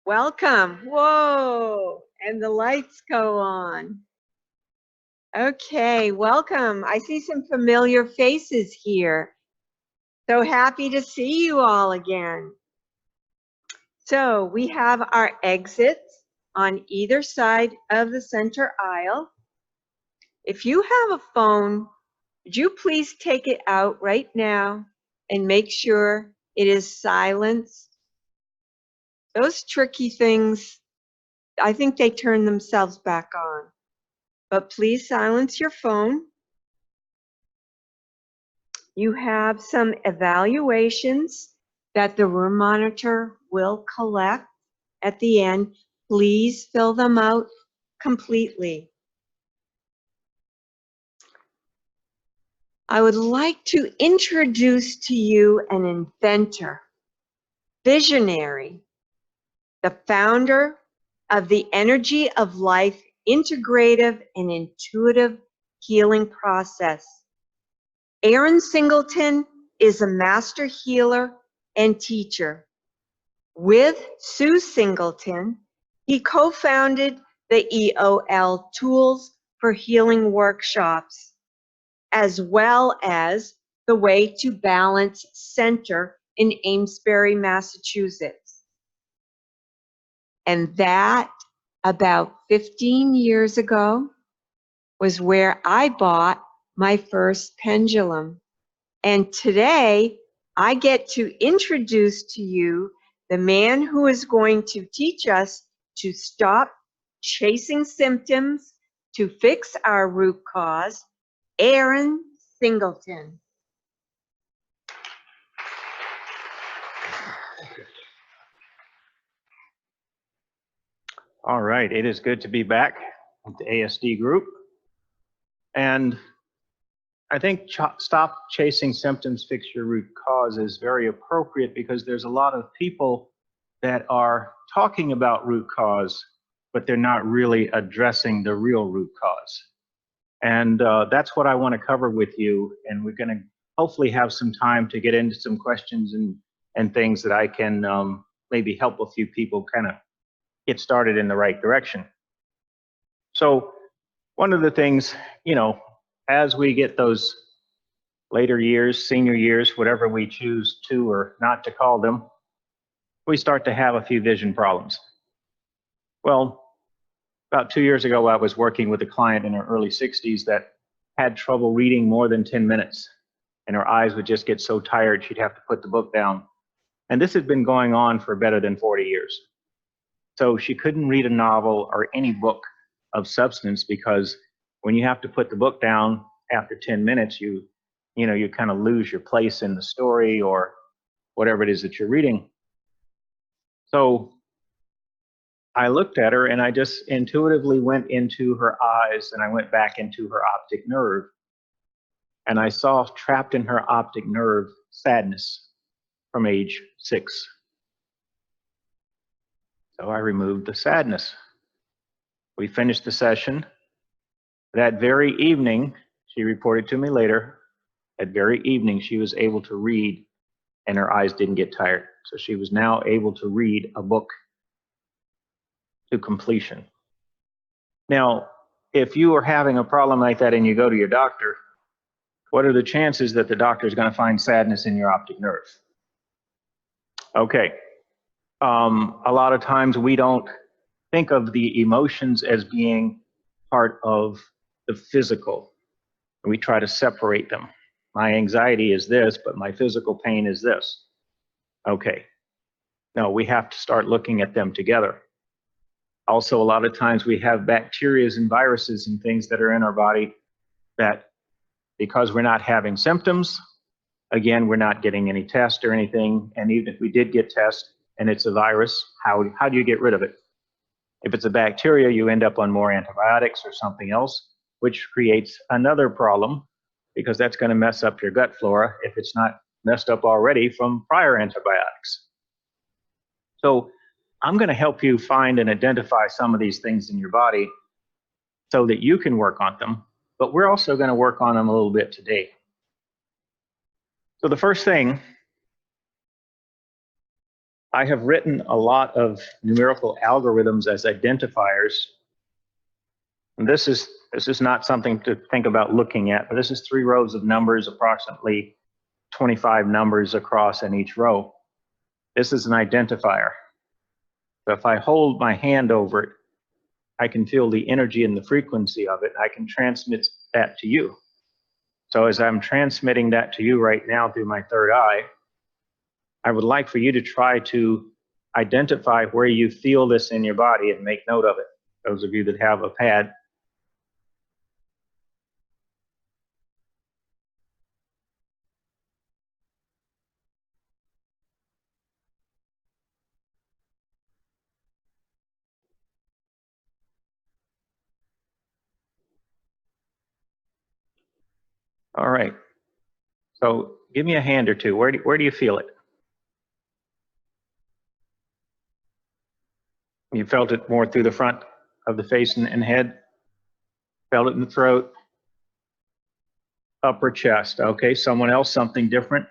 Welcome. Whoa, and the lights go on. Okay, welcome. I see some familiar faces here. So happy to see you all again. So we have our exits on either side of the center aisle. If you have a phone, would you please take it out right now and make sure it is silenced? Those tricky things, I think they turn themselves back on. But please silence your phone. You have some evaluations that the room monitor will collect at the end. Please fill them out completely. I would like to introduce to you an inventor, visionary, the founder of the Energy of Life integrative and intuitive healing process. Aaron Singleton is a master healer and teacher. With Sue Singleton, he co-founded the EOL Tools for Healing workshops, as well as the Way to Balance Center in Amesbury, Massachusetts. And that, about 15 years ago, was where I bought my first pendulum. And today, I get to introduce to you the man who is going to teach us to stop chasing symptoms, to fix our root cause, Aaron Singleton. All right, it is good to be back with the ASD group. And I think stop chasing symptoms, fix your root cause is very appropriate because there's a lot of people that are talking about root cause, but they're not really addressing the real root cause. And that's what I want to cover with you. And we're going to hopefully have some time to get into some questions and things that I can maybe help a few people kind of get started in the right direction. So one of the things, you know, as we get those later years, senior years, whatever we choose to or not to call them, we start to have a few vision problems. Well, about 2 years ago, I was working with a client in her early 60s that had trouble reading more than 10 minutes, and her eyes would just get so tired she'd have to put the book down. And this had been going on for better than 40 years. So she couldn't read a novel or any book of substance because when you have to put the book down after 10 minutes, you kind of lose your place in the story or whatever it is that you're reading. So I looked at her and I just intuitively went into her eyes and I went back into her optic nerve. And I saw trapped in her optic nerve sadness from age 6. So I removed the sadness. We finished the session. That very evening, she reported to me later, that very evening she was able to read and her eyes didn't get tired. So she was now able to read a book to completion. Now, if you are having a problem like that and you go to your doctor, what are the chances that the doctor is going to find sadness in your optic nerve? Okay. A lot of times we don't think of the emotions as being part of the physical. We try to separate them. My anxiety is this, but my physical pain is this. Okay. No, we have to start looking at them together. Also, a lot of times we have bacteria and viruses and things that are in our body that, because we're not having symptoms, again, we're not getting any test or anything. And even if we did get tests and it's a virus, how do you get rid of it? If it's a bacteria, you end up on more antibiotics or something else, which creates another problem because that's going to mess up your gut flora if it's not messed up already from prior antibiotics. So I'm going to help you find and identify some of these things in your body so that you can work on them, but we're also going to work on them a little bit today. So the first thing I have written a lot of numerical algorithms as identifiers. And this is not something to think about looking at, but this is 3 rows of numbers, approximately 25 numbers across in each row. This is an identifier. So if I hold my hand over it, I can feel the energy and the frequency of it. I can transmit that to you. So as I'm transmitting that to you right now through my third eye, I would like for you to try to identify where you feel this in your body and make note of it. Those of you that have a pad. All right. So give me a hand or two. Where do you feel it? You felt it more through the front of the face and head? Felt it in the throat? Upper chest. Okay. Someone else, something different?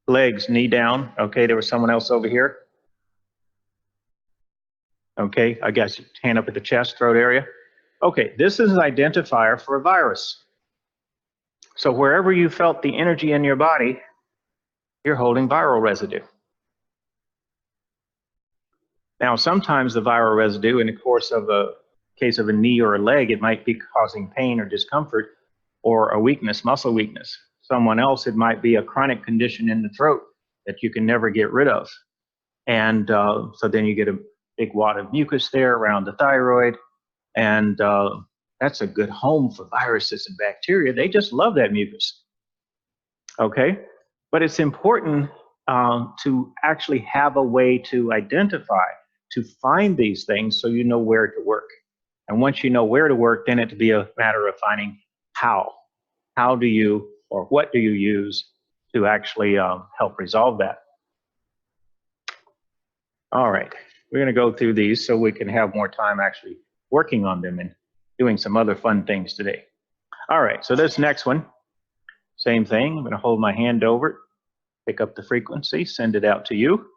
Legs, knee down. Okay. There was someone else over here. Okay. I guess hand up at the chest, throat area. Okay. This is an identifier for a virus. So wherever you felt the energy in your body, you're holding viral residue. Now, sometimes the viral residue in the course of a case of a knee or a leg, it might be causing pain or discomfort or a weakness, muscle weakness. Someone else, it might be a chronic condition in the throat that you can never get rid of. And so then you get a big wad of mucus there around the thyroid. And that's a good home for viruses and bacteria. They just love that mucus. Okay? But it's important to actually have a way to identify, to find these things so you know where to work. And once you know where to work, then it'll be a matter of finding how. How do you, or what do you use to actually help resolve that? All right, we're going to go through these so we can have more time actually working on them and doing some other fun things today. All right, so this next one, same thing. I'm going to hold my hand over it, pick up the frequency, send it out to you.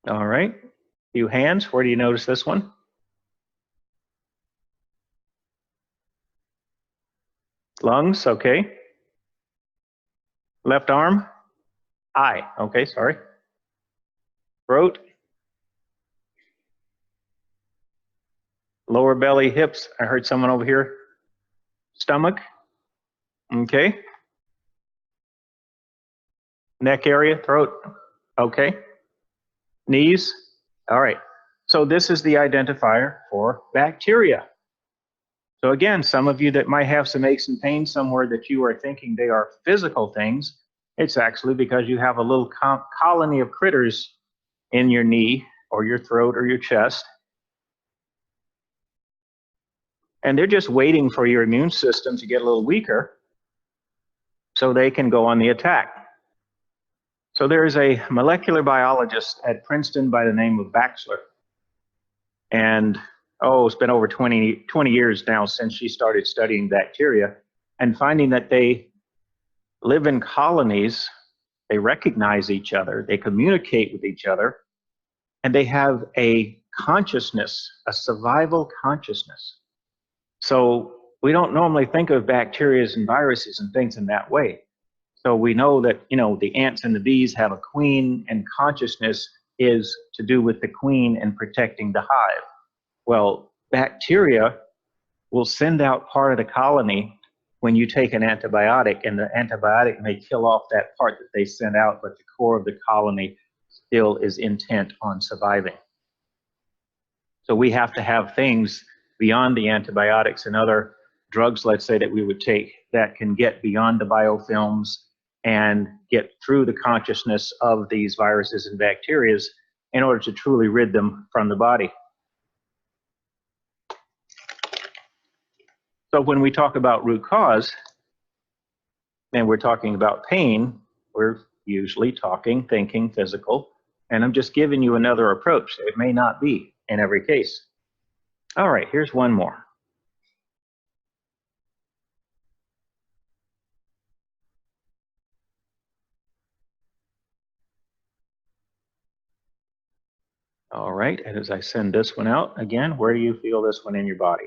All right, few hands. Where do you notice this one? Lungs, okay. Left arm, eye, okay, sorry. Throat, lower belly, hips. I heard someone over here. Stomach, okay. Neck area, throat, okay. Knees, all right. So this is the identifier for bacteria. So again, some of you that might have some aches and pains somewhere that you are thinking they are physical things, it's actually because you have a little colony of critters in your knee or your throat or your chest. And they're just waiting for your immune system to get a little weaker so they can go on the attack. So there is a molecular biologist at Princeton by the name of Baxter. And it's been over 20 years now since she started studying bacteria and finding that they live in colonies, they recognize each other, they communicate with each other, and they have a consciousness, a survival consciousness. So we don't normally think of bacteria and viruses and things in that way. So we know that, the ants and the bees have a queen, and consciousness is to do with the queen and protecting the hive. Well, bacteria will send out part of the colony when you take an antibiotic, and the antibiotic may kill off that part that they sent out, but the core of the colony still is intent on surviving. So we have to have things beyond the antibiotics and other drugs, let's say, that we would take that can get beyond the biofilms and get through the consciousness of these viruses and bacteria in order to truly rid them from the body. So when we talk about root cause, and we're talking about pain, we're usually talking, thinking, physical, and I'm just giving you another approach. It may not be in every case. All right, here's one more. All right, and as I send this one out, again, where do you feel this one in your body?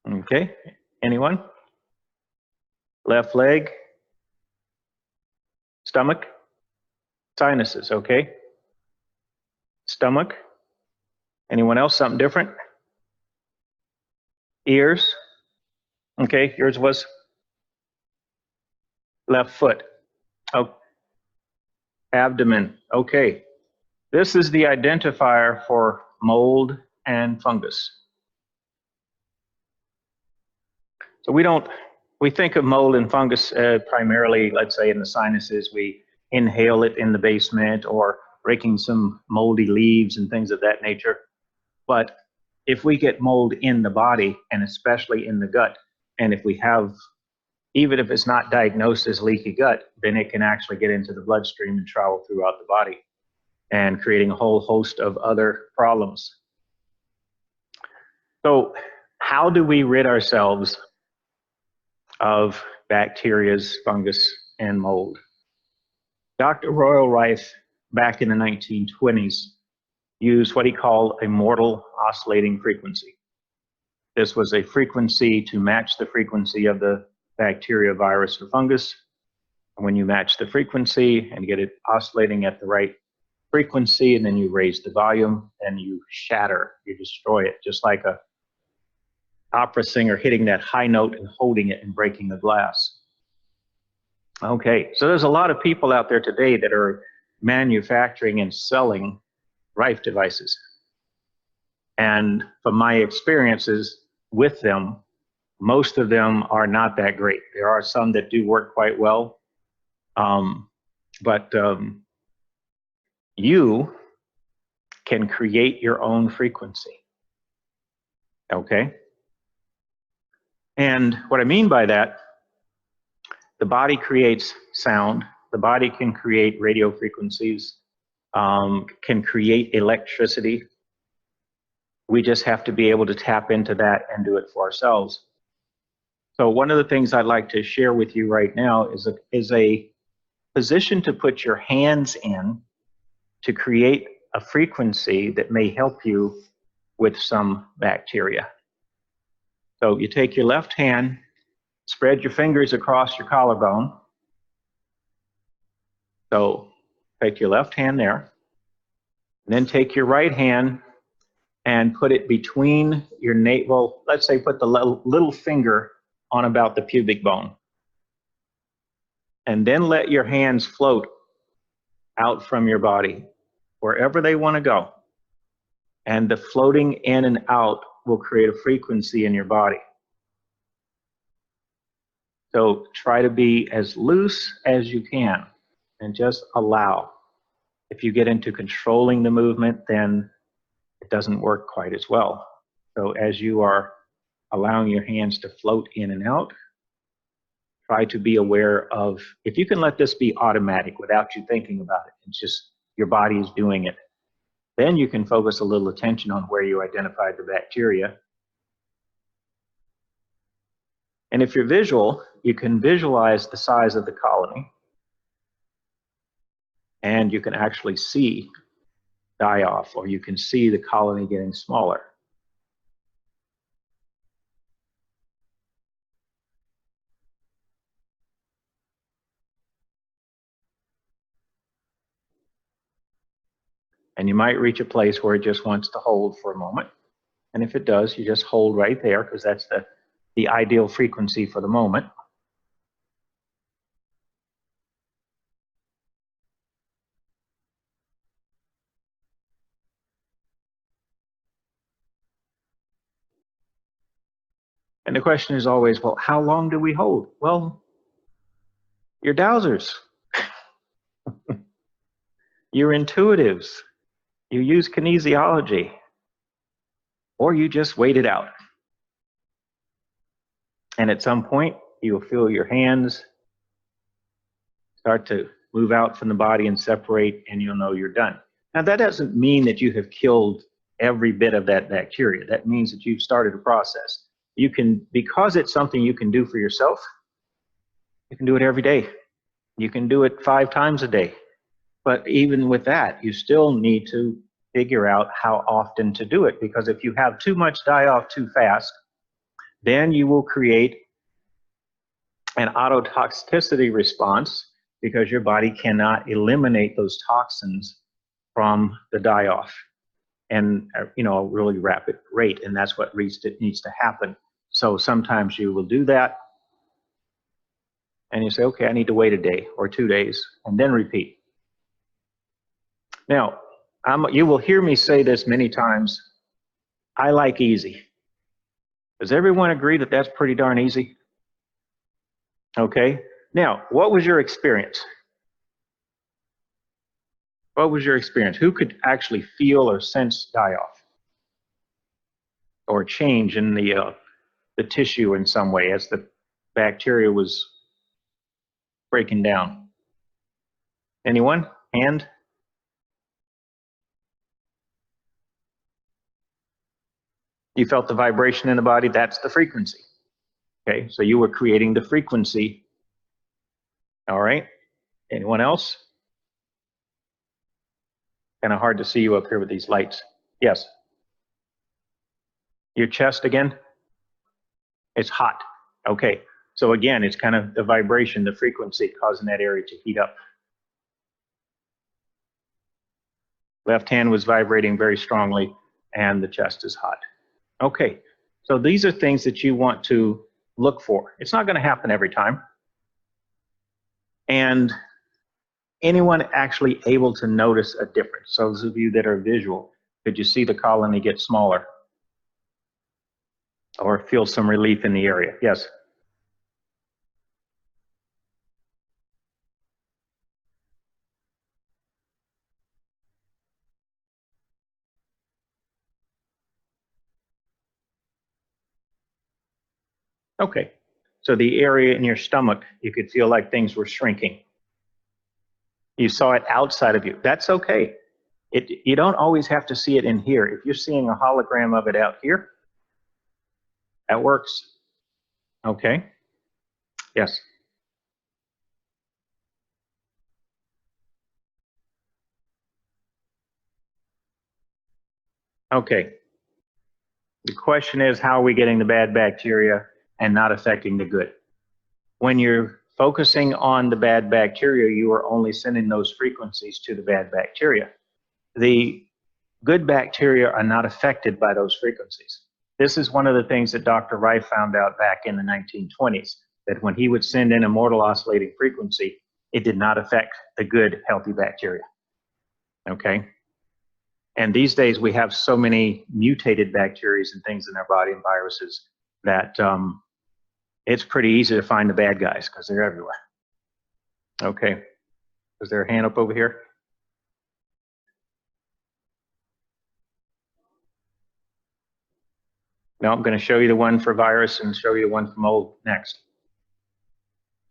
Okay, anyone? Left leg, stomach, sinuses, okay. Stomach, anyone else, something different? Ears, okay, yours was left foot. Oh, abdomen, okay. This is the identifier for mold and fungus. So we think of mold and fungus primarily, let's say in the sinuses, we inhale it in the basement or raking some moldy leaves and things of that nature. But if we get mold in the body, and especially in the gut, and if we have, even if it's not diagnosed as leaky gut, then it can actually get into the bloodstream and travel throughout the body and creating a whole host of other problems. So how do we rid ourselves of bacteria, fungus, and mold? Dr. Royal Rife, back in the 1920s, used what he called a mortal oscillating frequency. This was a frequency to match the frequency of the bacteria, virus, or fungus. And when you match the frequency and get it oscillating at the right frequency, and then you raise the volume and you shatter, you destroy it, just like a opera singer hitting that high note and holding it and breaking the glass. Okay, so there's a lot of people out there today that are manufacturing and selling Rife devices. And from my experiences with them, most of them are not that great. There are some that do work quite well, but you can create your own frequency, okay? And what I mean by that, the body creates sound, the body can create radio frequencies, can create electricity. We just have to be able to tap into that and do it for ourselves. So one of the things I'd like to share with you right now is a position to put your hands in to create a frequency that may help you with some bacteria. So you take your left hand, spread your fingers across your collarbone. So take your left hand there, and then take your right hand and put it between your navel. Let's say put the little finger on about the pubic bone. And then let your hands float out from your body, wherever they want to go. And the floating in and out will create a frequency in your body. So try to be as loose as you can and just allow. If you get into controlling the movement, then it doesn't work quite as well. So as you are allowing your hands to float in and out, try to be aware of, if you can let this be automatic without you thinking about it, it's just your body is doing it, then you can focus a little attention on where you identified the bacteria. And if you're visual, you can visualize the size of the colony, and you can actually see die off, or you can see the colony getting smaller. And you might reach a place where it just wants to hold for a moment. And if it does, you just hold right there, because that's the ideal frequency for the moment. And the question is always, well, how long do we hold? Well, you're Dowsers. You're intuitives. You use kinesiology. Or you just wait it out. And at some point, you'll feel your hands start to move out from the body and separate, and you'll know you're done. Now, that doesn't mean that you have killed every bit of that bacteria. That means that you've started a process. You can, because it's something you can do for yourself, you can do it every day. You can do it 5 times a day. But even with that, you still need to figure out how often to do it, because if you have too much die off too fast, then you will create an autotoxicity response because your body cannot eliminate those toxins from the die off and a really rapid rate, and that's what needs to happen. So sometimes you will do that and you say, okay, I need to wait a day or 2 days and then repeat. Now, you will hear me say this many times, I like easy. Does everyone agree that that's pretty darn easy? Okay, now, what was your experience? What was your experience? Who could actually feel or sense die off or change in the tissue in some way as the bacteria was breaking down? Anyone? Hand? You felt the vibration in the body? That's the frequency. Okay, so you were creating the frequency. All right. Anyone else? Kind of hard to see you up here with these lights. Yes. Your chest again? It's hot. Okay. So again, it's kind of the vibration, the frequency causing that area to heat up. Left hand was vibrating very strongly and the chest is hot. Okay. So these are things that you want to look for. It's not going to happen every time. And anyone actually able to notice a difference? So those of you that are visual, could you see the colony get smaller? Or feel some relief in the area? Yes. Okay. So the area in your stomach, you could feel like things were shrinking. You saw it outside of you. That's okay. You don't always have to see it in here. If you're seeing a hologram of it out here, that works. Okay. Yes. Okay. The question is, how are we getting the bad bacteria and not affecting the good? When you're focusing on the bad bacteria, you are only sending those frequencies to the bad bacteria. The good bacteria are not affected by those frequencies. This is one of the things that Dr. Rife found out back in the 1920s, that when he would send in a mortal oscillating frequency, it did not affect the good, healthy bacteria. Okay? And these days we have so many mutated bacteria and things in our body and viruses that it's pretty easy to find the bad guys because they're everywhere. Okay. Is there a hand up over here? No, I'm going to show you the one for virus and show you the one for mold next.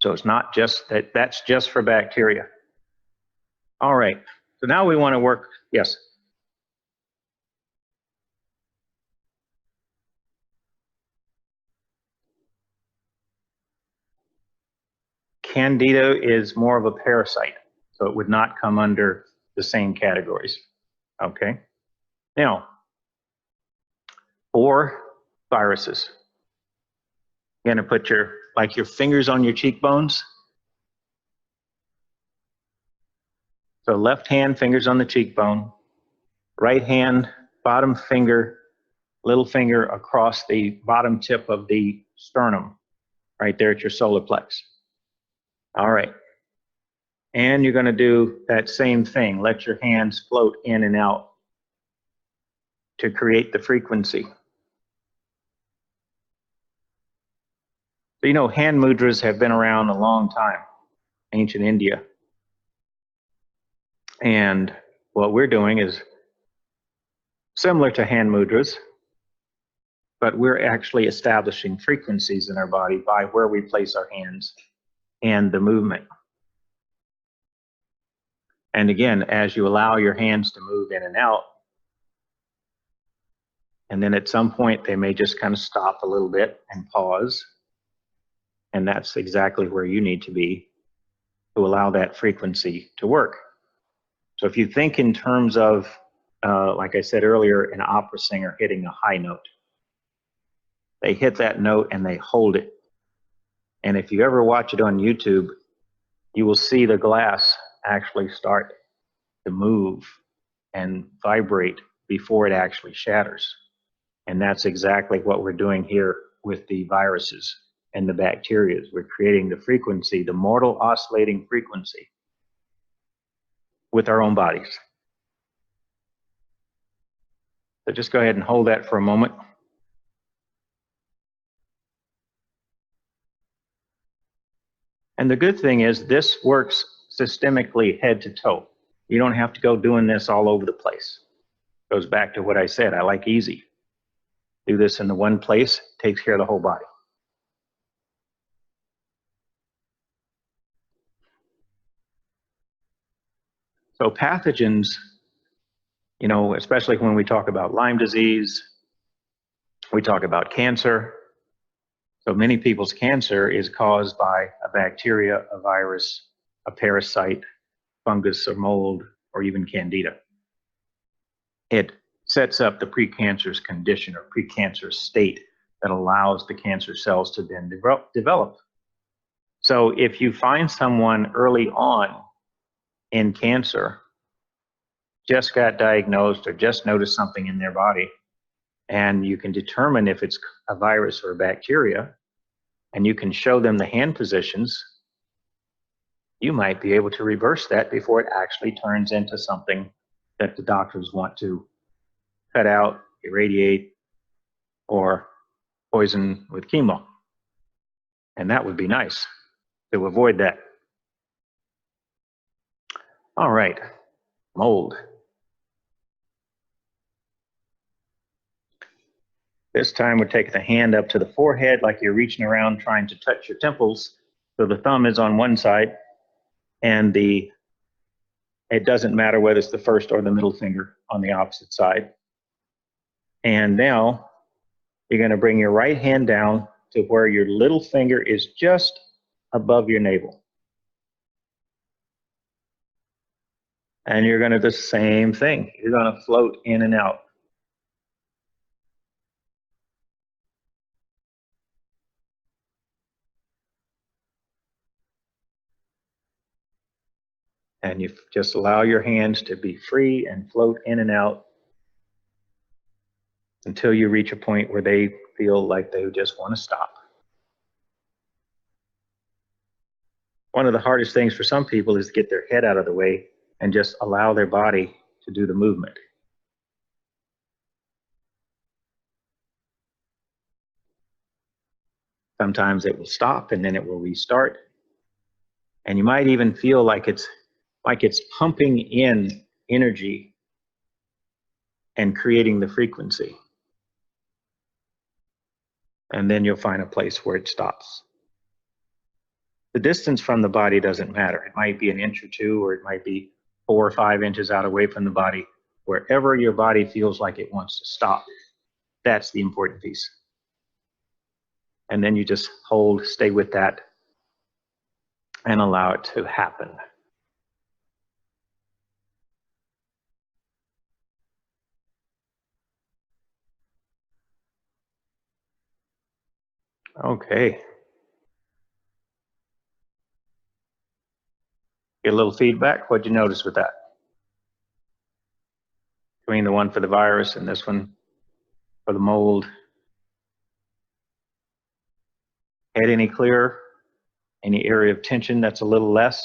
So it's not just that, that's just for bacteria. All right. So now we want to work, yes. Candida is more of a parasite, so it would not come under the same categories. Okay. Now, or viruses. You're going to put your fingers on your cheekbones. So left hand, fingers on the cheekbone. Right hand, bottom finger, little finger across the bottom tip of the sternum, right there at your solar plex. All right. And you're going to do that same thing. Let your hands float in and out to create the frequency. So, you know, hand mudras have been around a long time, ancient India. And what we're doing is similar to hand mudras, but we're actually establishing frequencies in our body by where we place our hands and the movement. And again, as you allow your hands to move in and out, and then at some point they may just kind of stop a little bit and pause. And that's exactly where you need to be to allow that frequency to work. So if you think in terms of, like I said earlier, an opera singer hitting a high note, they hit that note and they hold it. And if you ever watch it on YouTube, you will see the glass actually start to move and vibrate before it actually shatters. And that's exactly what we're doing here with the viruses and the bacteria. We're creating the frequency, the mortal oscillating frequency, with our own bodies. So just go ahead and hold that for a moment. And the good thing is this works systemically head to toe. You don't have to go doing this all over the place. Goes back to what I said, I like easy. Do this in the one place, takes care of the whole body. So pathogens, you know, especially when we talk about Lyme disease, we talk about cancer. So many people's cancer is caused by a bacteria, a virus, a parasite, fungus or mold, or even candida. It sets up the precancerous condition or precancerous state that allows the cancer cells to then develop. So if you find someone early on in cancer, just got diagnosed or just noticed something in their body, and you can determine if it's a virus or a bacteria, and you can show them the hand positions, you might be able to reverse that before it actually turns into something that the doctors want to cut out, irradiate, or poison with chemo. And that would be nice to avoid that. All right, mold. This time we're taking the hand up to the forehead like you're reaching around trying to touch your temples. So the thumb is on one side, and it doesn't matter whether it's the first or the middle finger on the opposite side. And now you're going to bring your right hand down to where your little finger is just above your navel. And you're going to do the same thing. You're going to float in and out. And you just allow your hands to be free and float in and out until you reach a point where they feel like they just want to stop. One of the hardest things for some people is to get their head out of the way and just allow their body to do the movement. Sometimes it will stop and then it will restart. And you might even feel like it's pumping in energy and creating the frequency. And then you'll find a place where it stops. The distance from the body doesn't matter. It might be an inch or two, or it might be 4 or 5 inches out away from the body. Wherever your body feels like it wants to stop, that's the important piece. And then you just hold, stay with that, and allow it to happen. Okay. Get a little feedback. What'd you notice with that? Between the one for the virus and this one for the mold. Head any clearer? Any area of tension that's a little less?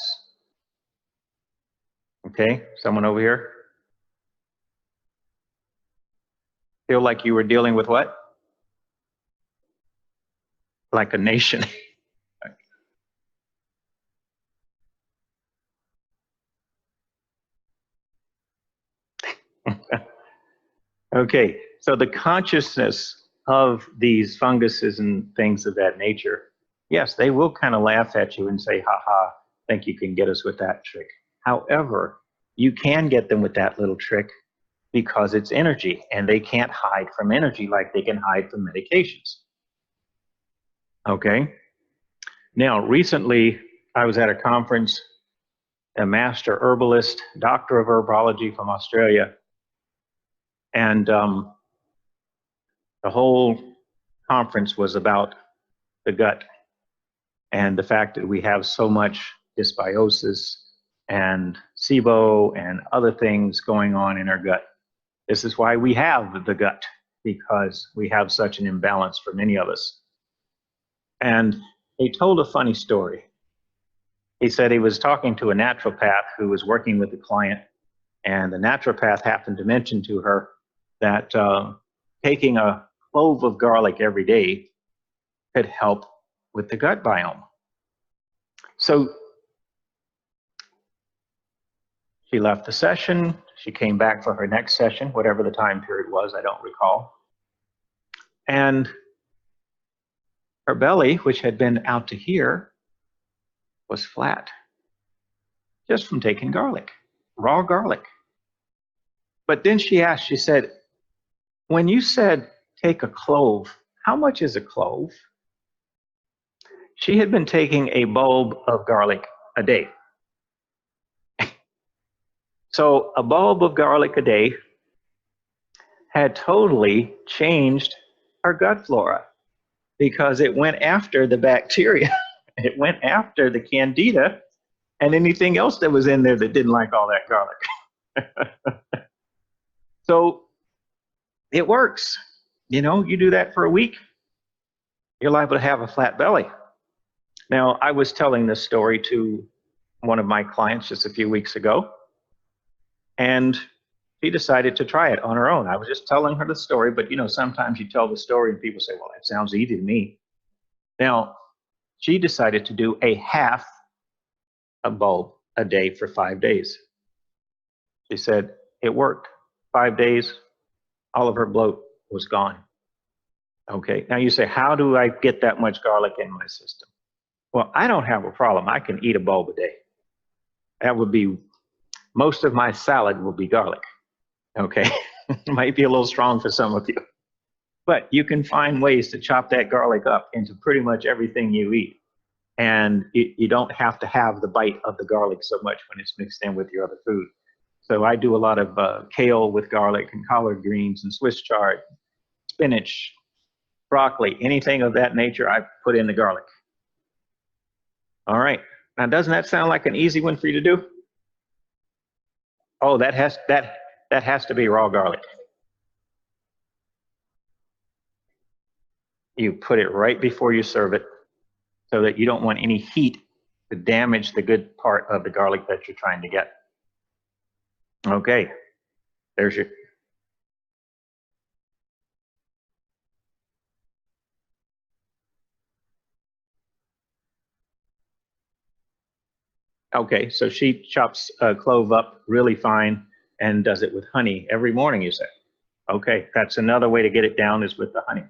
Okay, someone over here? Feel like you were dealing with what? Like a nation. Okay, so the consciousness of these funguses and things of that nature, yes, they will kind of laugh at you and say, ha ha, think you can get us with that trick. However, you can get them with that little trick because it's energy, and they can't hide from energy like they can hide from medications. Okay? Now, recently, I was at a conference, a master herbalist, doctor of herbology from Australia, and the whole conference was about the gut and the fact that we have so much dysbiosis and SIBO and other things going on in our gut. This is why we have the gut, because we have such an imbalance for many of us. And he told a funny story. He said he was talking to a naturopath who was working with a client, and the naturopath happened to mention to her that taking a clove of garlic every day could help with the gut biome. So she left the session. She came back for her next session, whatever the time period was, I don't recall. And her belly, which had been out to here, was flat, just from taking garlic, raw garlic. But then she asked, she said, when you said take a clove, how much is a clove? She had been taking a bulb of garlic a day. So a bulb of garlic a day had totally changed her gut flora because it went after the bacteria. It went after the candida and anything else that was in there that didn't like all that garlic. So it works. You know, you do that for a week, you're liable to have a flat belly. Now, I was telling this story to one of my clients just a few weeks ago, and she decided to try it on her own. I was just telling her the story, but you know, sometimes you tell the story and people say, well, that sounds easy to me. Now, she decided to do a half a bulb a day for 5 days. She said it worked. 5 days, all of her bloat was gone. Okay, now you say, how do I get that much garlic in my system? Well, I don't have a problem. I can eat a bulb a day. That would be, most of my salad will be garlic. Okay, it might be a little strong for some of you, but you can find ways to chop that garlic up into pretty much everything you eat. And you don't have to have the bite of the garlic so much when it's mixed in with your other food. So I do a lot of kale with garlic and collard greens and Swiss chard, spinach, broccoli, anything of that nature, I put in the garlic. All right, now doesn't that sound like an easy one for you to do? Oh, that has to be raw garlic. You put it right before you serve it so that you don't want any heat to damage the good part of the garlic that you're trying to get. Okay, there's your. Okay, so she chops a clove up really fine and does it with honey every morning, you say? Okay, that's another way to get it down is with the honey.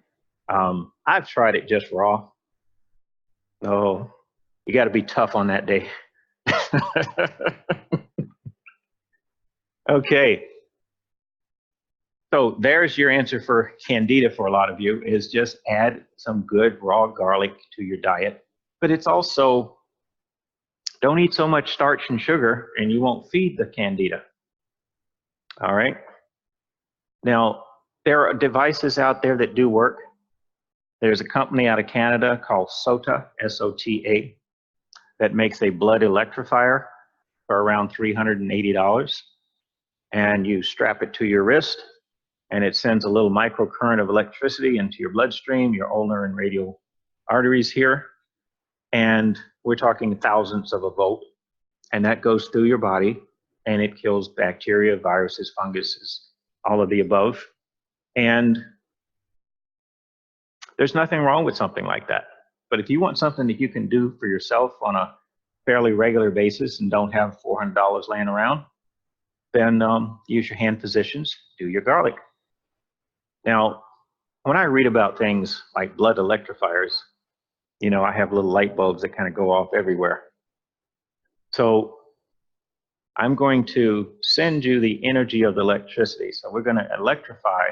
I've tried it just raw. Oh, you got to be tough on that day. Okay. So there's your answer for candida for a lot of you, is just add some good raw garlic to your diet. But it's also, don't eat so much starch and sugar and you won't feed the candida. All right. Now, there are devices out there that do work. There's a company out of Canada called SOTA, S-O-T-A, that makes a blood electrifier for around $380. And you strap it to your wrist, and it sends a little microcurrent of electricity into your bloodstream, your ulnar and radial arteries here. And we're talking thousands of a volt. And that goes through your body, and it kills bacteria, viruses, funguses, all of the above. And there's nothing wrong with something like that. But if you want something that you can do for yourself on a fairly regular basis and don't have $400 laying around, then use your hand physicians, do your garlic. Now, when I read about things like blood electrifiers, you know, I have little light bulbs that kind of go off everywhere. So I'm going to send you the energy of the electricity. So we're going to electrify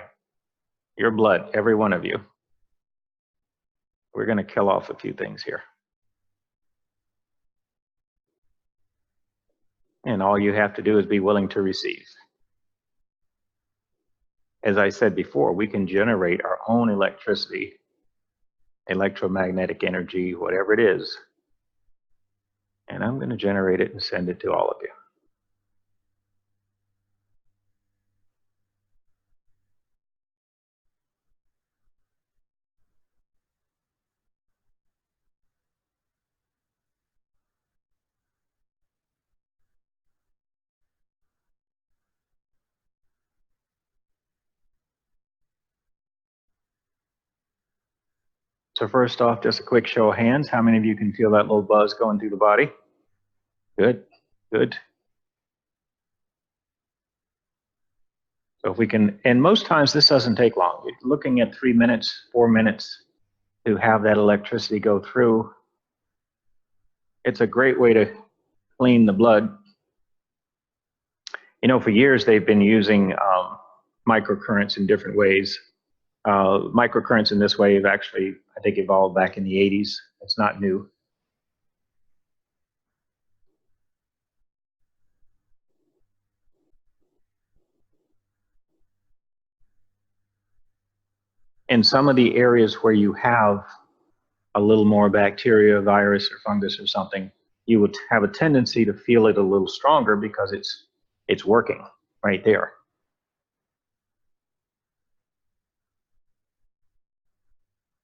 your blood, every one of you. We're going to kill off a few things here. And all you have to do is be willing to receive. As I said before, we can generate our own electricity, electromagnetic energy, whatever it is. And I'm going to generate it and send it to all of you. So first off, just a quick show of hands. How many of you can feel that little buzz going through the body? Good, good. So if we can, and most times this doesn't take long. You're looking at 3 minutes, 4 minutes to have that electricity go through. It's a great way to clean the blood. You know, for years they've been using microcurrents in different ways. Microcurrents in this way have actually, I think, evolved back in the 80s. It's not new. In some of the areas where you have a little more bacteria, virus, or fungus or something, you would have a tendency to feel it a little stronger because it's working right there.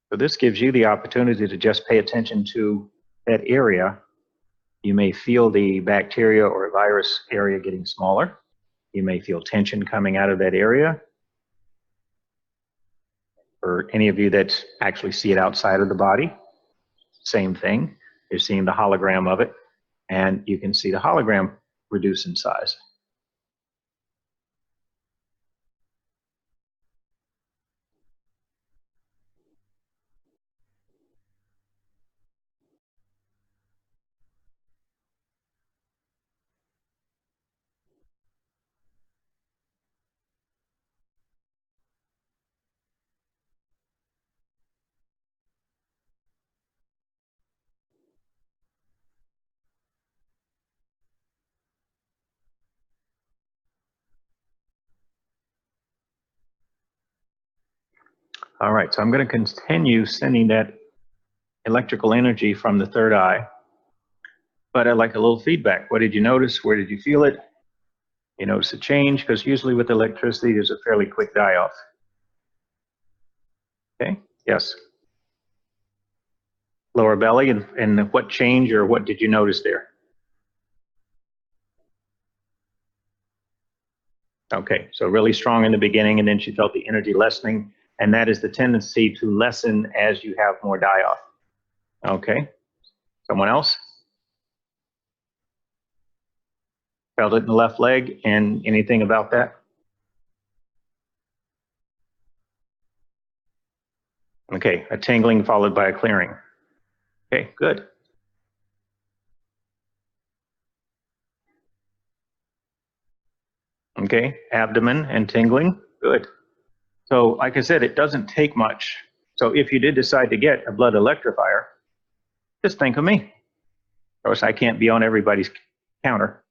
So this gives you the opportunity to just pay attention to that area. You may feel the bacteria or virus area getting smaller. You may feel tension coming out of that area. For any of you that actually see it outside of the body, same thing. You're seeing the hologram of it, and you can see the hologram reduce in size. All right, so I'm going to continue sending that electrical energy from the third eye, but I'd like a little feedback. What did you notice? Where did you feel it? You notice a change? Because usually with electricity, there's a fairly quick die-off. Okay, yes. Lower belly, and what change or what did you notice there? Okay, so really strong in the beginning, and then she felt the energy lessening, and that is the tendency to lessen as you have more die-off. Okay, someone else? Felt it in the left leg, and anything about that? Okay, a tingling followed by a clearing. Okay, good. Okay, abdomen and tingling, good. So like I said, it doesn't take much. So if you did decide to get a blood electrifier, just think of me. Of course, I can't be on everybody's counter,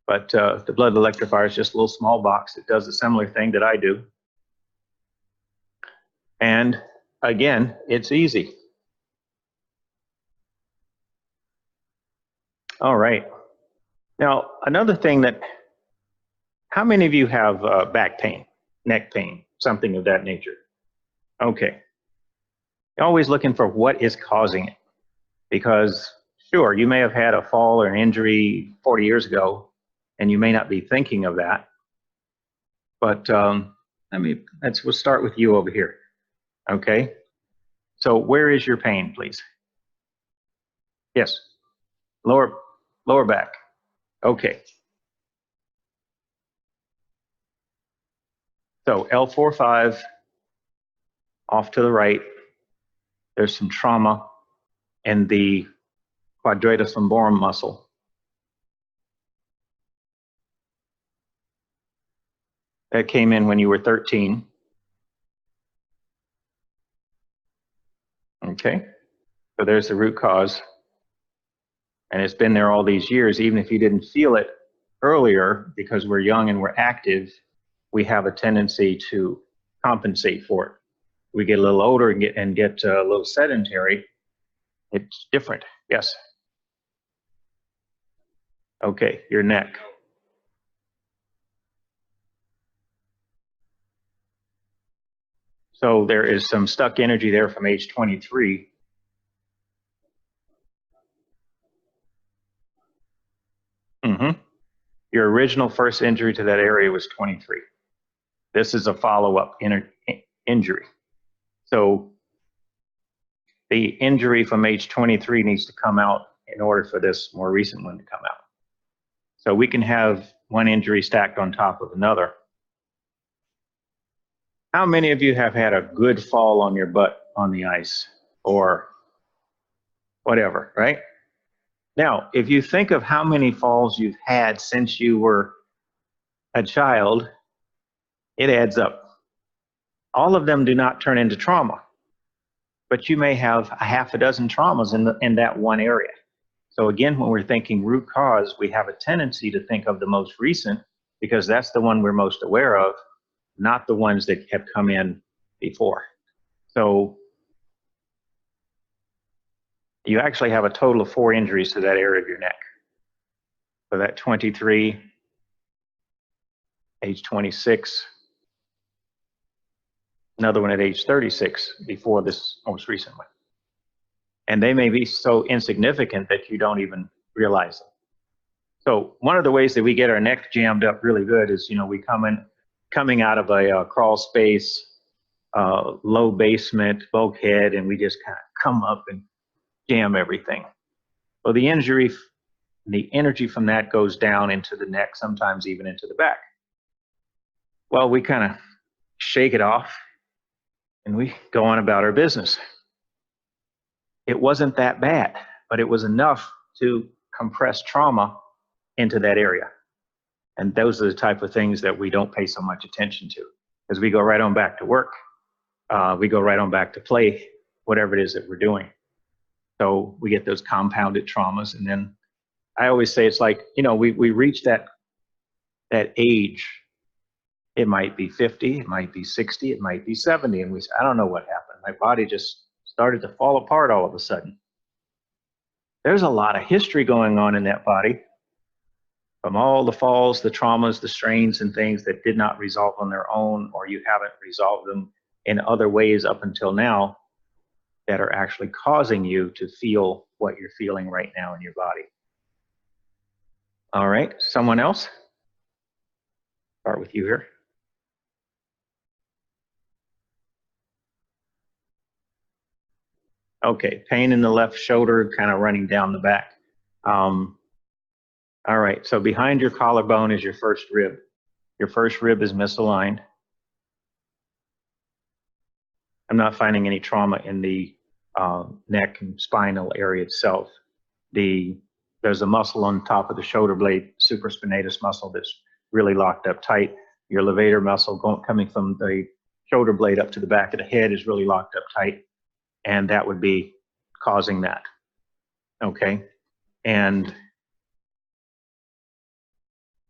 but the blood electrifier is just a little small box that does a similar thing that I do. And again, it's easy. All right. Now, another thing that, how many of you have back pain, neck pain, something of that nature? Okay. You're always looking for what is causing it. Because sure, you may have had a fall or an injury 40 years ago, and you may not be thinking of that. But we'll start with you over here. Okay. So where is your pain, please? Yes. Lower back. Okay. So L4-5 Off to the right, there's some trauma in the quadratus lumborum muscle. That came in when you were 13. Okay, so there's the root cause. And it's been there all these years. Even if you didn't feel it earlier, because we're young and we're active, we have a tendency to compensate for it. We get a little older and get a little sedentary. It's different. Yes. Okay, your neck. So there is some stuck energy there from age 23. Your original first injury to that area was 23. This is a follow-up injury. So the injury from age 23 needs to come out in order for this more recent one to come out. So we can have one injury stacked on top of another. How many of you have had a good fall on your butt on the ice or whatever, right? Now, if you think of how many falls you've had since you were a child, it adds up. All of them do not turn into trauma, but you may have a half a dozen traumas in that one area. So again, when we're thinking root cause, we have a tendency to think of the most recent because that's the one we're most aware of, not the ones that have come in before. So you actually have a total of 4 injuries to that area of your neck. So that 23, age 26, another one at age 36 before this most recent one. And they may be so insignificant that you don't even realize it. So one of the ways that we get our neck jammed up really good is, you know, we coming out of a crawl space, low basement, bulkhead, and we just kind of come up and jam everything. Well, the energy from that goes down into the neck, sometimes even into the back. Well, we kind of shake it off and we go on about our business. It wasn't that bad, but it was enough to compress trauma into that area. And those are the type of things that we don't pay so much attention to, because we go right on back to work. We go right on back to play, whatever it is that we're doing. So we get those compounded traumas. And then I always say it's like, you know, we reach that age. It might be 50, it might be 60, it might be 70. And we say, I don't know what happened. My body just started to fall apart all of a sudden. There's a lot of history going on in that body from all the falls, the traumas, the strains and things that did not resolve on their own, or you haven't resolved them in other ways up until now that are actually causing you to feel what you're feeling right now in your body. All right, someone else? Start with you here. Okay, pain in the left shoulder, kind of running down the back. All right, so behind your collarbone is your first rib. Your first rib is misaligned. I'm not finding any trauma in the neck and spinal area itself. There's a muscle on top of the shoulder blade, supraspinatus muscle, that's really locked up tight. Your levator muscle coming from the shoulder blade up to the back of the head is really locked up tight, and that would be causing that. Okay, and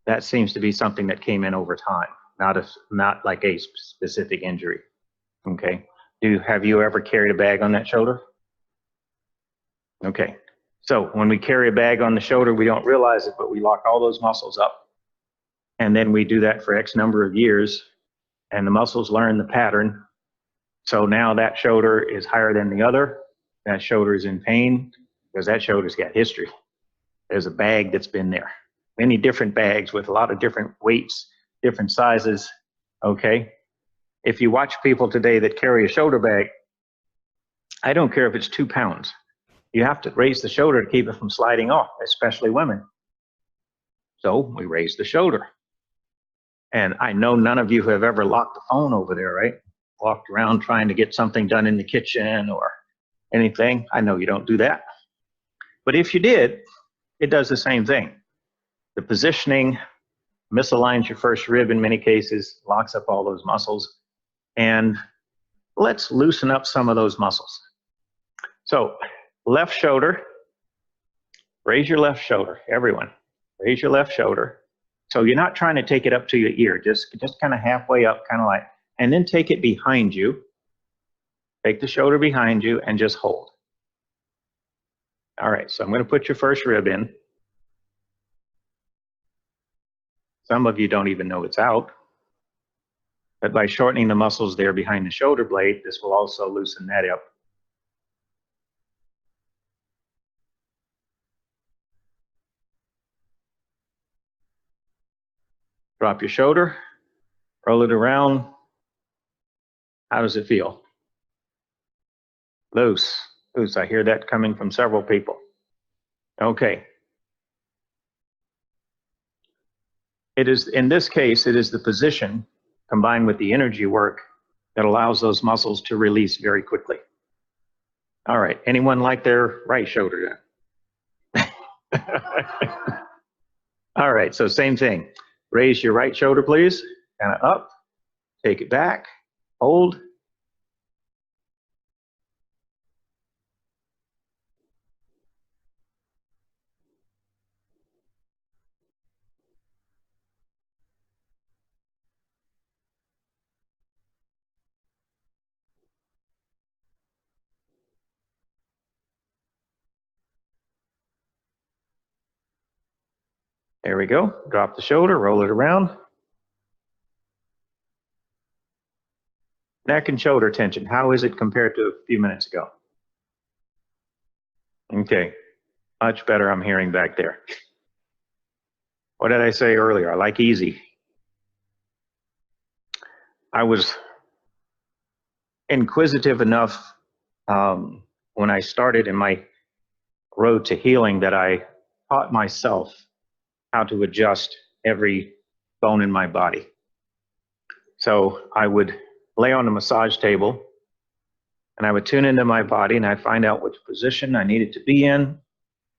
that seems to be something that came in over time, not like a specific injury. Okay, have you ever carried a bag on that shoulder? Okay, so when we carry a bag on the shoulder, we don't realize it, but we lock all those muscles up. And then we do that for X number of years, and the muscles learn the pattern. So now that shoulder is higher than the other. That shoulder is in pain because that shoulder's got history. There's a bag that's been there. Many different bags with a lot of different weights, different sizes, okay? If you watch people today that carry a shoulder bag, I don't care if it's 2 pounds. You have to raise the shoulder to keep it from sliding off, especially women. So we raise the shoulder. And I know none of you have ever locked the phone over there, right? walked around trying to get something done in the kitchen or anything. I know you don't do that. But if you did, it does the same thing. The positioning misaligns your first rib in many cases, locks up all those muscles, and let's loosen up some of those muscles. So left shoulder, raise your left shoulder, everyone. Raise your left shoulder. So you're not trying to take it up to your ear, just kind of halfway up, kind of like, and then take it behind you. Take the shoulder behind you and just hold. All right, so I'm going to put your first rib in. Some of you don't even know it's out. But by shortening the muscles there behind the shoulder blade, this will also loosen that up. Drop your shoulder, roll it around. How does it feel? Loose, loose. I hear that coming from several people. Okay. It is, in this case, it is the position combined with the energy work that allows those muscles to release very quickly. All right, anyone like their right shoulder then? All right, so same thing. Raise your right shoulder, please. Kind of up, take it back, hold. There we go. Drop the shoulder, roll it around. Neck and shoulder tension, how is it compared to a few minutes ago? Okay, much better I'm hearing back there. What did I say earlier? I like easy. I was inquisitive enough when I started in my road to healing that I taught myself how to adjust every bone in my body. So I would lay on the massage table and I would tune into my body and I'd find out which position I needed to be in.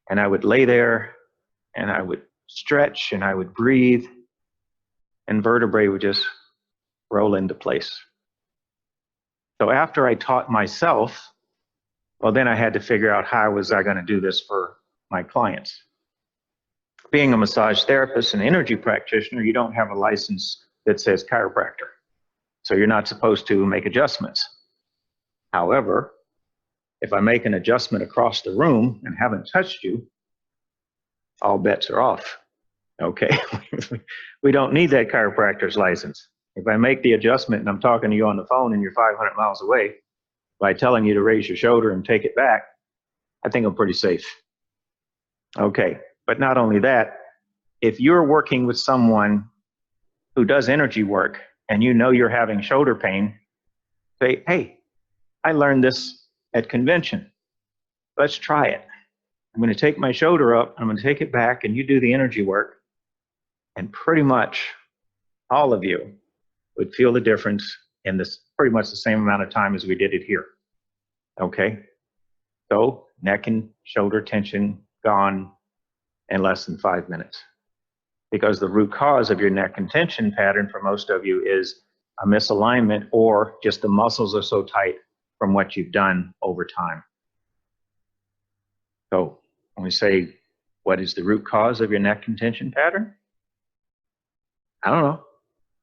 And I would lay there and I would stretch and I would breathe and vertebrae would just roll into place. So after I taught myself, well, then I had to figure out how was I going to do this for my clients. Being a massage therapist and energy practitioner, you don't have a license that says chiropractor. So you're not supposed to make adjustments. However, if I make an adjustment across the room and haven't touched you, all bets are off. Okay, we don't need that chiropractor's license. If I make the adjustment and I'm talking to you on the phone and you're 500 miles away, by telling you to raise your shoulder and take it back, I think I'm pretty safe. Okay, but not only that, if you're working with someone who does energy work and you know you're having shoulder pain, say, hey, I learned this at convention. Let's try it. I'm going to take my shoulder up, I'm going to take it back, and you do the energy work. And pretty much all of you would feel the difference in this pretty much the same amount of time as we did it here. Okay? So neck and shoulder tension gone in less than 5 minutes. Because the root cause of your neck and tension pattern for most of you is a misalignment or just the muscles are so tight from what you've done over time. So when we say, what is the root cause of your neck and tension pattern? I don't know,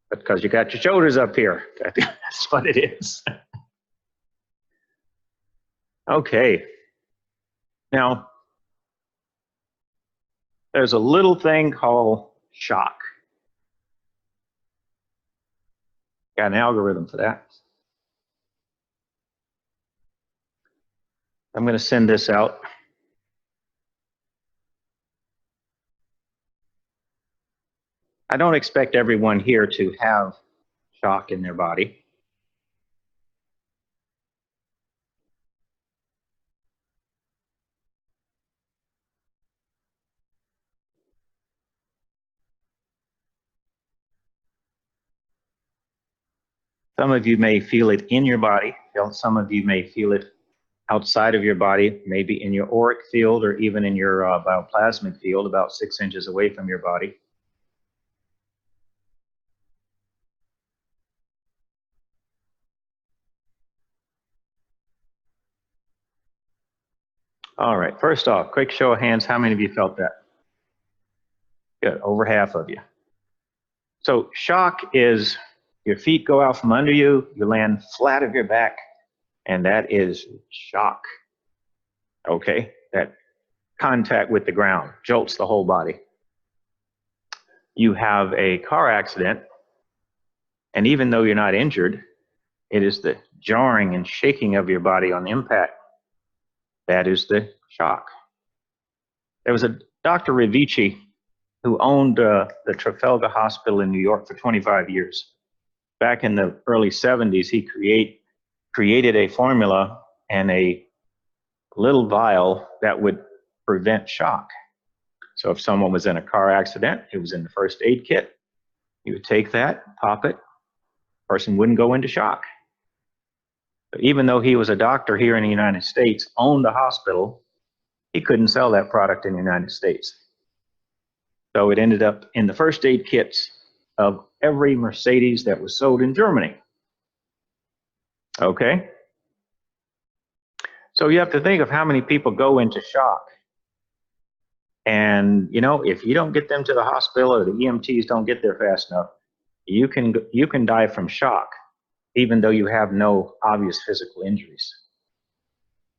but because you got your shoulders up here. That's what it is. Okay. Now, there's a little thing called shock. Got an algorithm for that. I'm going to send this out. I don't expect everyone here to have shock in their body. Some of you may feel it in your body. Some of you may feel it outside of your body, maybe in your auric field or even in your bioplasmic field about 6 inches away from your body. All right, first off, quick show of hands, how many of you felt that? Good, over half of you. So shock is your feet go out from under you, you land flat of your back, and that is shock. Okay, that contact with the ground jolts the whole body. You have a car accident, and even though you're not injured, it is the jarring and shaking of your body on impact. That is the shock. There was a Dr. Rivici who owned the Trafalgar Hospital in New York for 25 years. Back in the early 70s, he created a formula and a little vial that would prevent shock. So if someone was in a car accident, it was in the first aid kit. You would take that, pop it, person wouldn't go into shock. But even though he was a doctor here in the United States, owned a hospital, he couldn't sell that product in the United States. So it ended up in the first aid kits of every Mercedes that was sold in Germany. Okay? So you have to think of how many people go into shock. And, you know, if you don't get them to the hospital or the EMTs don't get there fast enough, you can die from shock, even though you have no obvious physical injuries.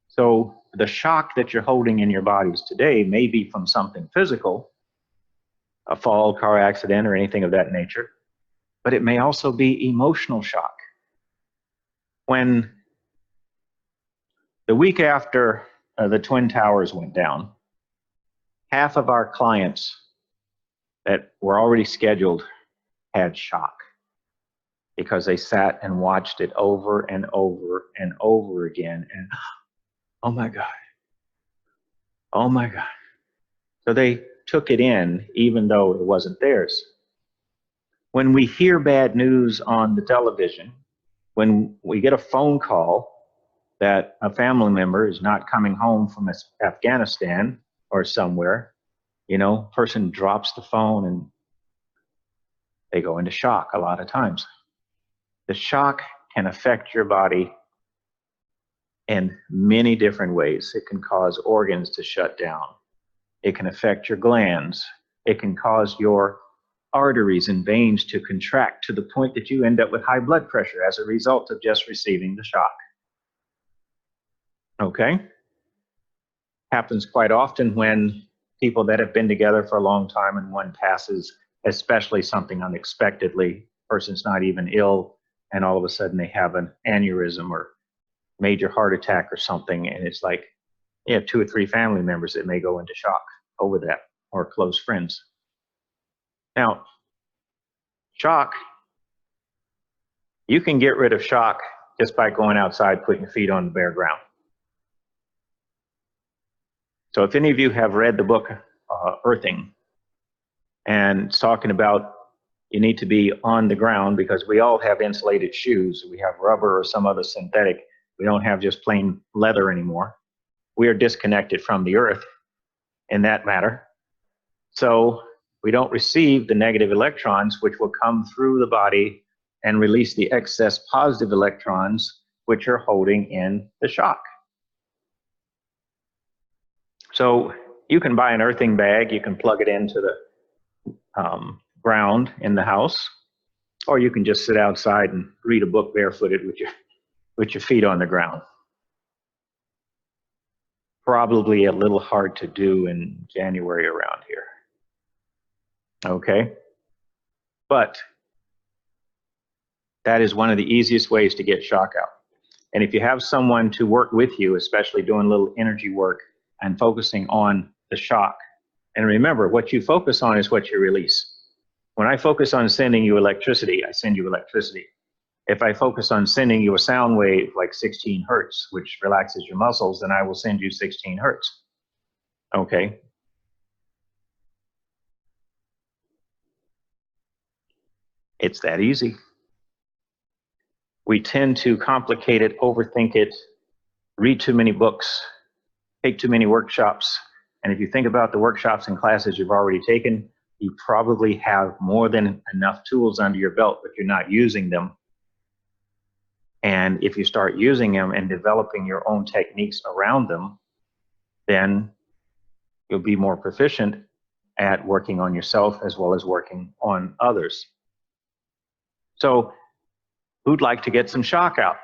So the shock that you're holding in your bodies today may be from something physical, a fall, car accident, or anything of that nature, but it may also be emotional shock. When the week after the Twin Towers went down, half of our clients that were already scheduled had shock because they sat and watched it over and over and over again. And oh my God, oh my God. So they took it in even though it wasn't theirs. When we hear bad news on the television, when we get a phone call that a family member is not coming home from Afghanistan or somewhere, you know, person drops the phone and they go into shock a lot of times. The shock can affect your body in many different ways. It can cause organs to shut down. It can affect your glands. It can cause your arteries and veins to contract to the point that you end up with high blood pressure as a result of just receiving the shock. Okay? Happens quite often when people that have been together for a long time and one passes, especially something unexpectedly, person's not even ill, and all of a sudden they have an aneurysm or major heart attack or something, and it's like you have 2 or 3 family members that may go into shock over that, or close friends. Now, shock, you can get rid of shock just by going outside, putting your feet on the bare ground. So if any of you have read the book Earthing, and it's talking about you need to be on the ground because we all have insulated shoes. We have rubber or some other synthetic. We don't have just plain leather anymore. We are disconnected from the earth in that matter. So we don't receive the negative electrons, which will come through the body and release the excess positive electrons, which are holding in the shock. So you can buy an earthing bag, you can plug it into the ground in the house, or you can just sit outside and read a book barefooted with your feet on the ground. Probably a little hard to do in January around here. Okay? But that is one of the easiest ways to get shock out. And if you have someone to work with you, especially doing a little energy work and focusing on the shock, and remember, what you focus on is what you release. When I focus on sending you electricity, I send you electricity. If I focus on sending you a sound wave like 16 hertz, which relaxes your muscles, then I will send you 16 hertz. Okay? It's that easy. we tend to complicate it, overthink it, read too many books, take too many workshops. And if you think about the workshops and classes you've already taken, you probably have more than enough tools under your belt, but you're not using them. And if you start using them and developing your own techniques around them, then you'll be more proficient at working on yourself as well as working on others. So who'd like to get some shock out?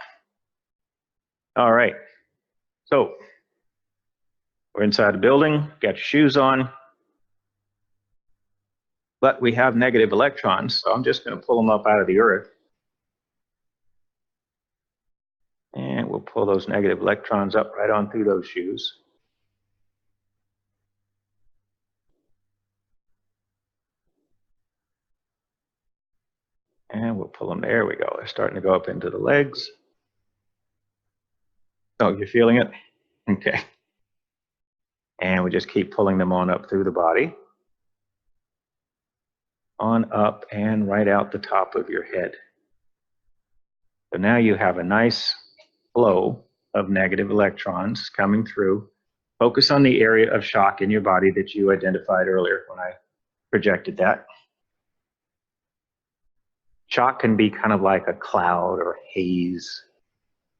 All right. So we're inside the building, got your shoes on, but we have negative electrons. So I'm just going to pull them up out of the earth. And we'll pull those negative electrons up right on through those shoes. And we'll pull them, there we go. They're starting to go up into the legs. Oh, you're feeling it? Okay. And we just keep pulling them on up through the body. On up and right out the top of your head. So now you have a nice flow of negative electrons coming through. Focus on the area of shock in your body that you identified earlier when I projected that. Shock can be kind of like a cloud or haze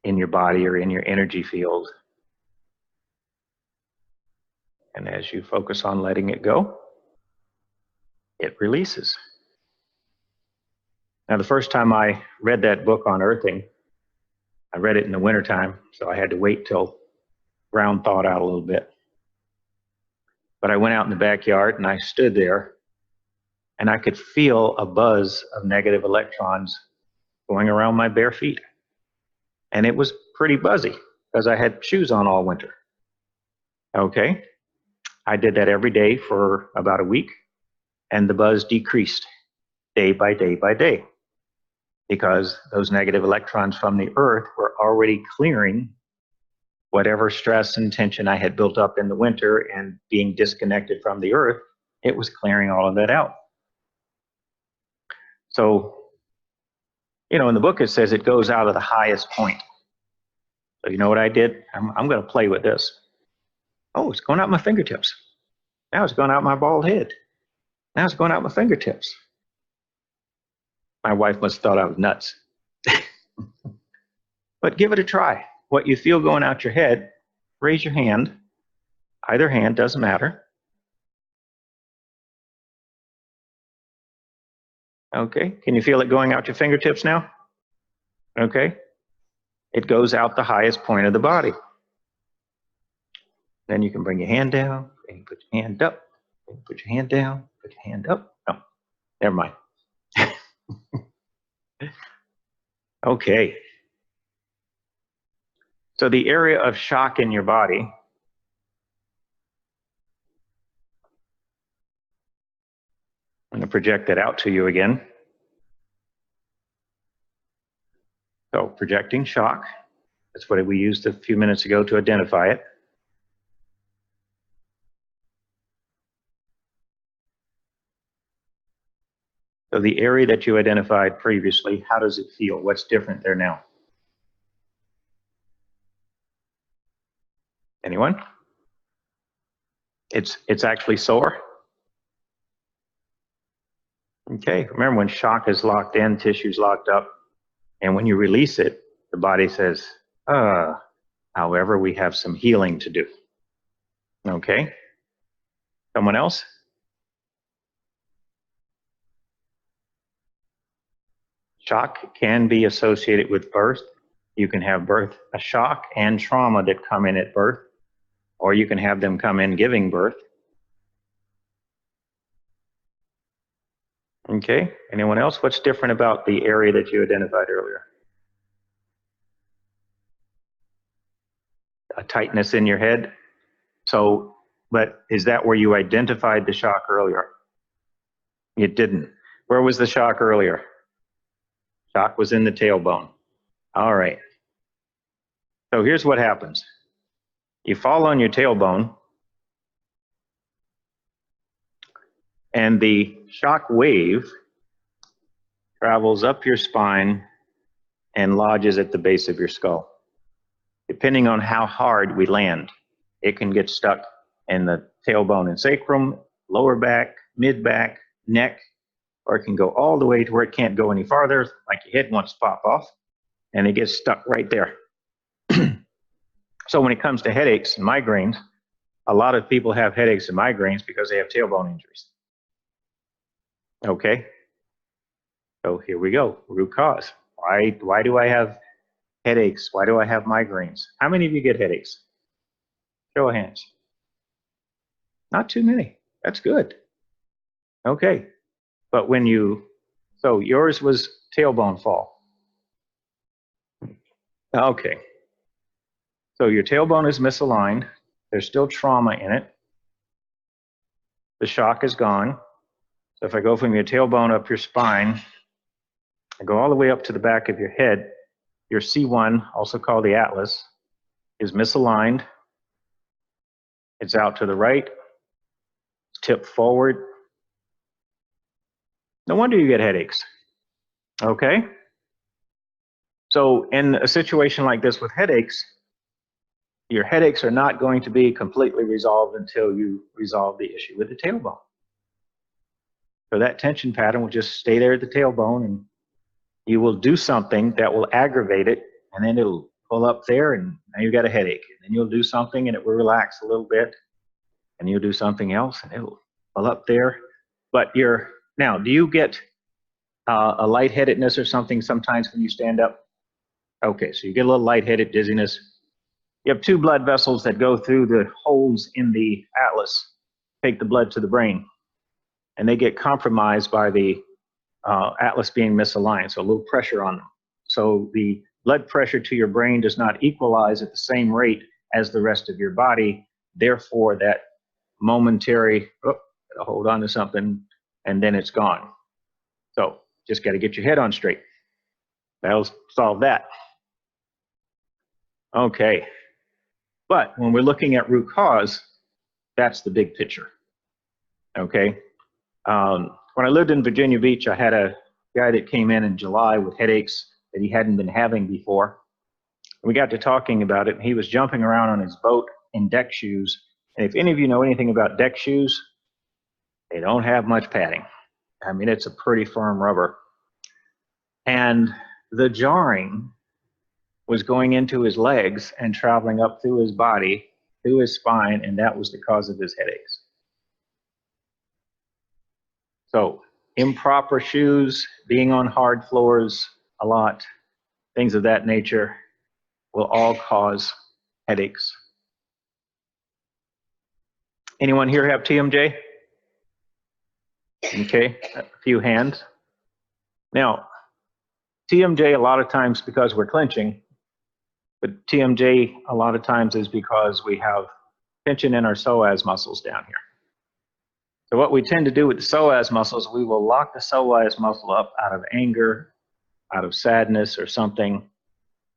in your body or in your energy field. And as you focus on letting it go, it releases. Now, the first time I read that book on earthing, I read it in the wintertime, so I had to wait till ground thawed out a little bit. But I went out in the backyard and I stood there and I could feel a buzz of negative electrons going around my bare feet. And it was pretty buzzy because I had shoes on all winter. Okay. I did that every day for about a week, and the buzz decreased day by day by day because those negative electrons from the earth were already clearing whatever stress and tension I had built up in the winter, and being disconnected from the earth, it was clearing all of that out. So, you know, in the book it says it goes out of the highest point. So you know what I did? I'm going to play with this. Oh, it's going out my fingertips. Now it's going out my bald head. Now it's going out my fingertips. My wife must have thought I was nuts. But give it a try. What you feel going out your head, raise your hand. Either hand, doesn't matter. Okay, can you feel it going out your fingertips now? Okay, it goes out the highest point of the body. Then you can bring your hand down, and you put your hand up, and you put your hand down, put your hand up. No, never mind. Okay. So the area of shock in your body, I'm going to project that out to you again. So projecting shock, that's what we used a few minutes ago to identify it. So the area that you identified previously, how does it feel? What's different there now? Anyone? It's actually sore. Okay, remember when shock is locked in, tissue's locked up, and when you release it, the body says, however, we have some healing to do. Okay, someone else? Shock can be associated with birth. You can have birth, a shock and trauma that come in at birth, or you can have them come in giving birth. Okay, anyone else? What's different about the area that you identified earlier? A tightness in your head. So, but is that where you identified the shock earlier? It didn't. Where was the shock earlier? Shock was in the tailbone. All right. So here's what happens. You fall on your tailbone, and the shock wave travels up your spine and lodges at the base of your skull. Depending on how hard we land, it can get stuck in the tailbone and sacrum, lower back, mid back, neck, or it can go all the way to where it can't go any farther, like your head wants to pop off, and it gets stuck right there. So when it comes to headaches and migraines, a lot of people have headaches and migraines because they have tailbone injuries. Okay, so here we go, root cause. Why do I have headaches? Why do I have migraines? How many of you get headaches? Show of hands. Not too many. That's good. Okay, but when so yours was tailbone fall. Okay, so your tailbone is misaligned. There's still trauma in it. The shock is gone. So if I go from your tailbone up your spine, I go all the way up to the back of your head, your C1, also called the atlas, is misaligned. It's out to the right, tipped forward. No wonder you get headaches. Okay? So in a situation like this with headaches, your headaches are not going to be completely resolved until you resolve the issue with the tailbone. So that tension pattern will just stay there at the tailbone, and you will do something that will aggravate it, and then it'll pull up there, and now you've got a headache. And then you'll do something, and it will relax a little bit, and you'll do something else, and it'll pull up there. But now, do you get a lightheadedness or something sometimes when you stand up? Okay, so you get a little lightheaded, dizziness. You have two blood vessels that go through the holes in the atlas, take the blood to the brain, and they get compromised by the atlas being misaligned, so a little pressure on them. So the blood pressure to your brain does not equalize at the same rate as the rest of your body. Therefore, that momentary, hold on to something, and then it's gone. So just got to get your head on straight. That'll solve that. Okay. But when we're looking at root cause, that's the big picture. Okay. When I lived in Virginia Beach, I had a guy that came in July with headaches that he hadn't been having before. We got to talking about it, and he was jumping around on his boat in deck shoes. And if any of you know anything about deck shoes, they don't have much padding. I mean, it's a pretty firm rubber. And the jarring was going into his legs and traveling up through his body, through his spine, and that was the cause of his headaches. So improper shoes, being on hard floors a lot, things of that nature will all cause headaches. Anyone here have TMJ? Okay, a few hands. Now, TMJ a lot of times because we're clenching, but TMJ a lot of times is because we have tension in our psoas muscles down here. So what we tend to do with the psoas muscles, we will lock the psoas muscle up out of anger, out of sadness or something.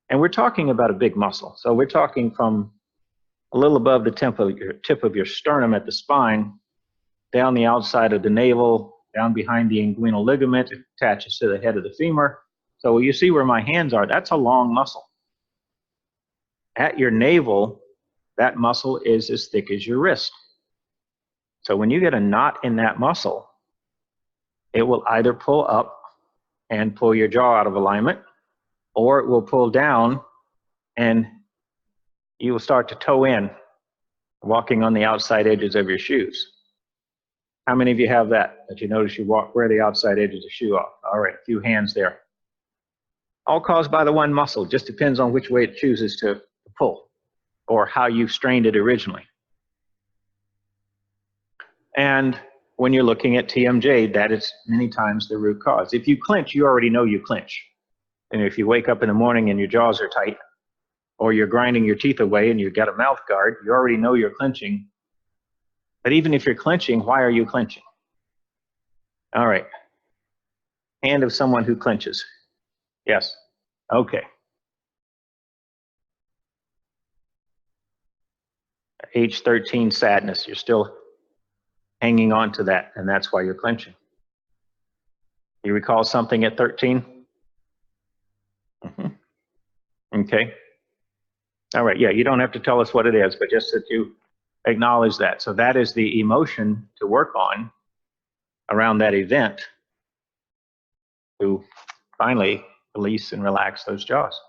And we're talking about a big muscle. So we're talking from a little above the tip of your sternum at the spine, down the outside of the navel, down behind the inguinal ligament, it attaches to the head of the femur. So you see where my hands are, that's a long muscle. At your navel, that muscle is as thick as your wrist. So when you get a knot in that muscle, it will either pull up and pull your jaw out of alignment, or it will pull down and you will start to toe in, walking on the outside edges of your shoes. How many of you have that you notice you walk where the outside edge of the shoe off? All right, a few hands there. All caused by the one muscle, just depends on which way it chooses to pull or how you strained it originally. And when you're looking at TMJ, that is many times the root cause. If you clench, you already know you clench. And if you wake up in the morning and your jaws are tight, or you're grinding your teeth away and you've got a mouth guard, you already know you're clenching. But even if you're clenching, why are you clenching? All right. Hand of someone who clenches. Yes. Okay. Age 13 sadness. You're still hanging on to that, and that's why you're clenching. You recall something at 13? Okay. All right. Yeah, you don't have to tell us what it is, but just that you acknowledge that. So that is the emotion to work on around that event to finally release and relax those jaws.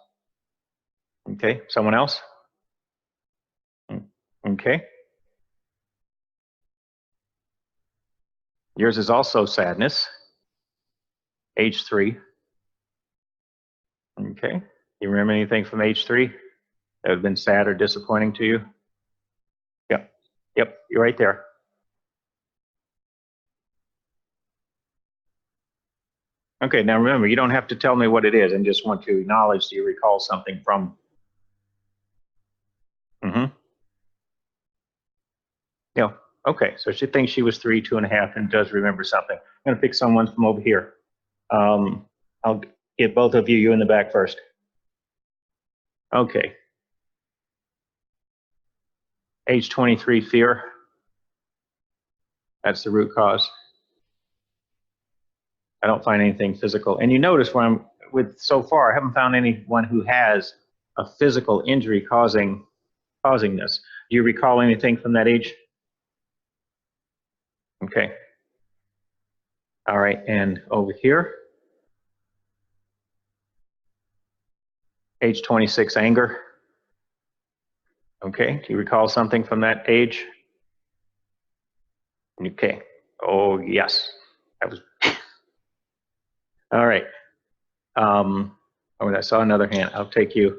Okay. Someone else? Okay. Yours is also sadness. Age 3. Okay. You remember anything from age 3 that would have been sad or disappointing to you? Yep. Yep. You're right there. Okay. Now remember, you don't have to tell me what it is. I just want to acknowledge, do you recall something from? Yeah. Okay. So she thinks she was 3, 2.5, and does remember something. I'm going to pick someone from over here. I'll get both of you, you in the back first. Okay. Age 23, fear. That's the root cause. I don't find anything physical. And you notice where I'm with so far, I haven't found anyone who has a physical injury causing this. Do you recall anything from that age? Okay. All right. And over here, age 26, anger. Okay. Do you recall something from that age? Okay. Oh, yes. That was. All right. Oh, I saw another hand. I'll take you.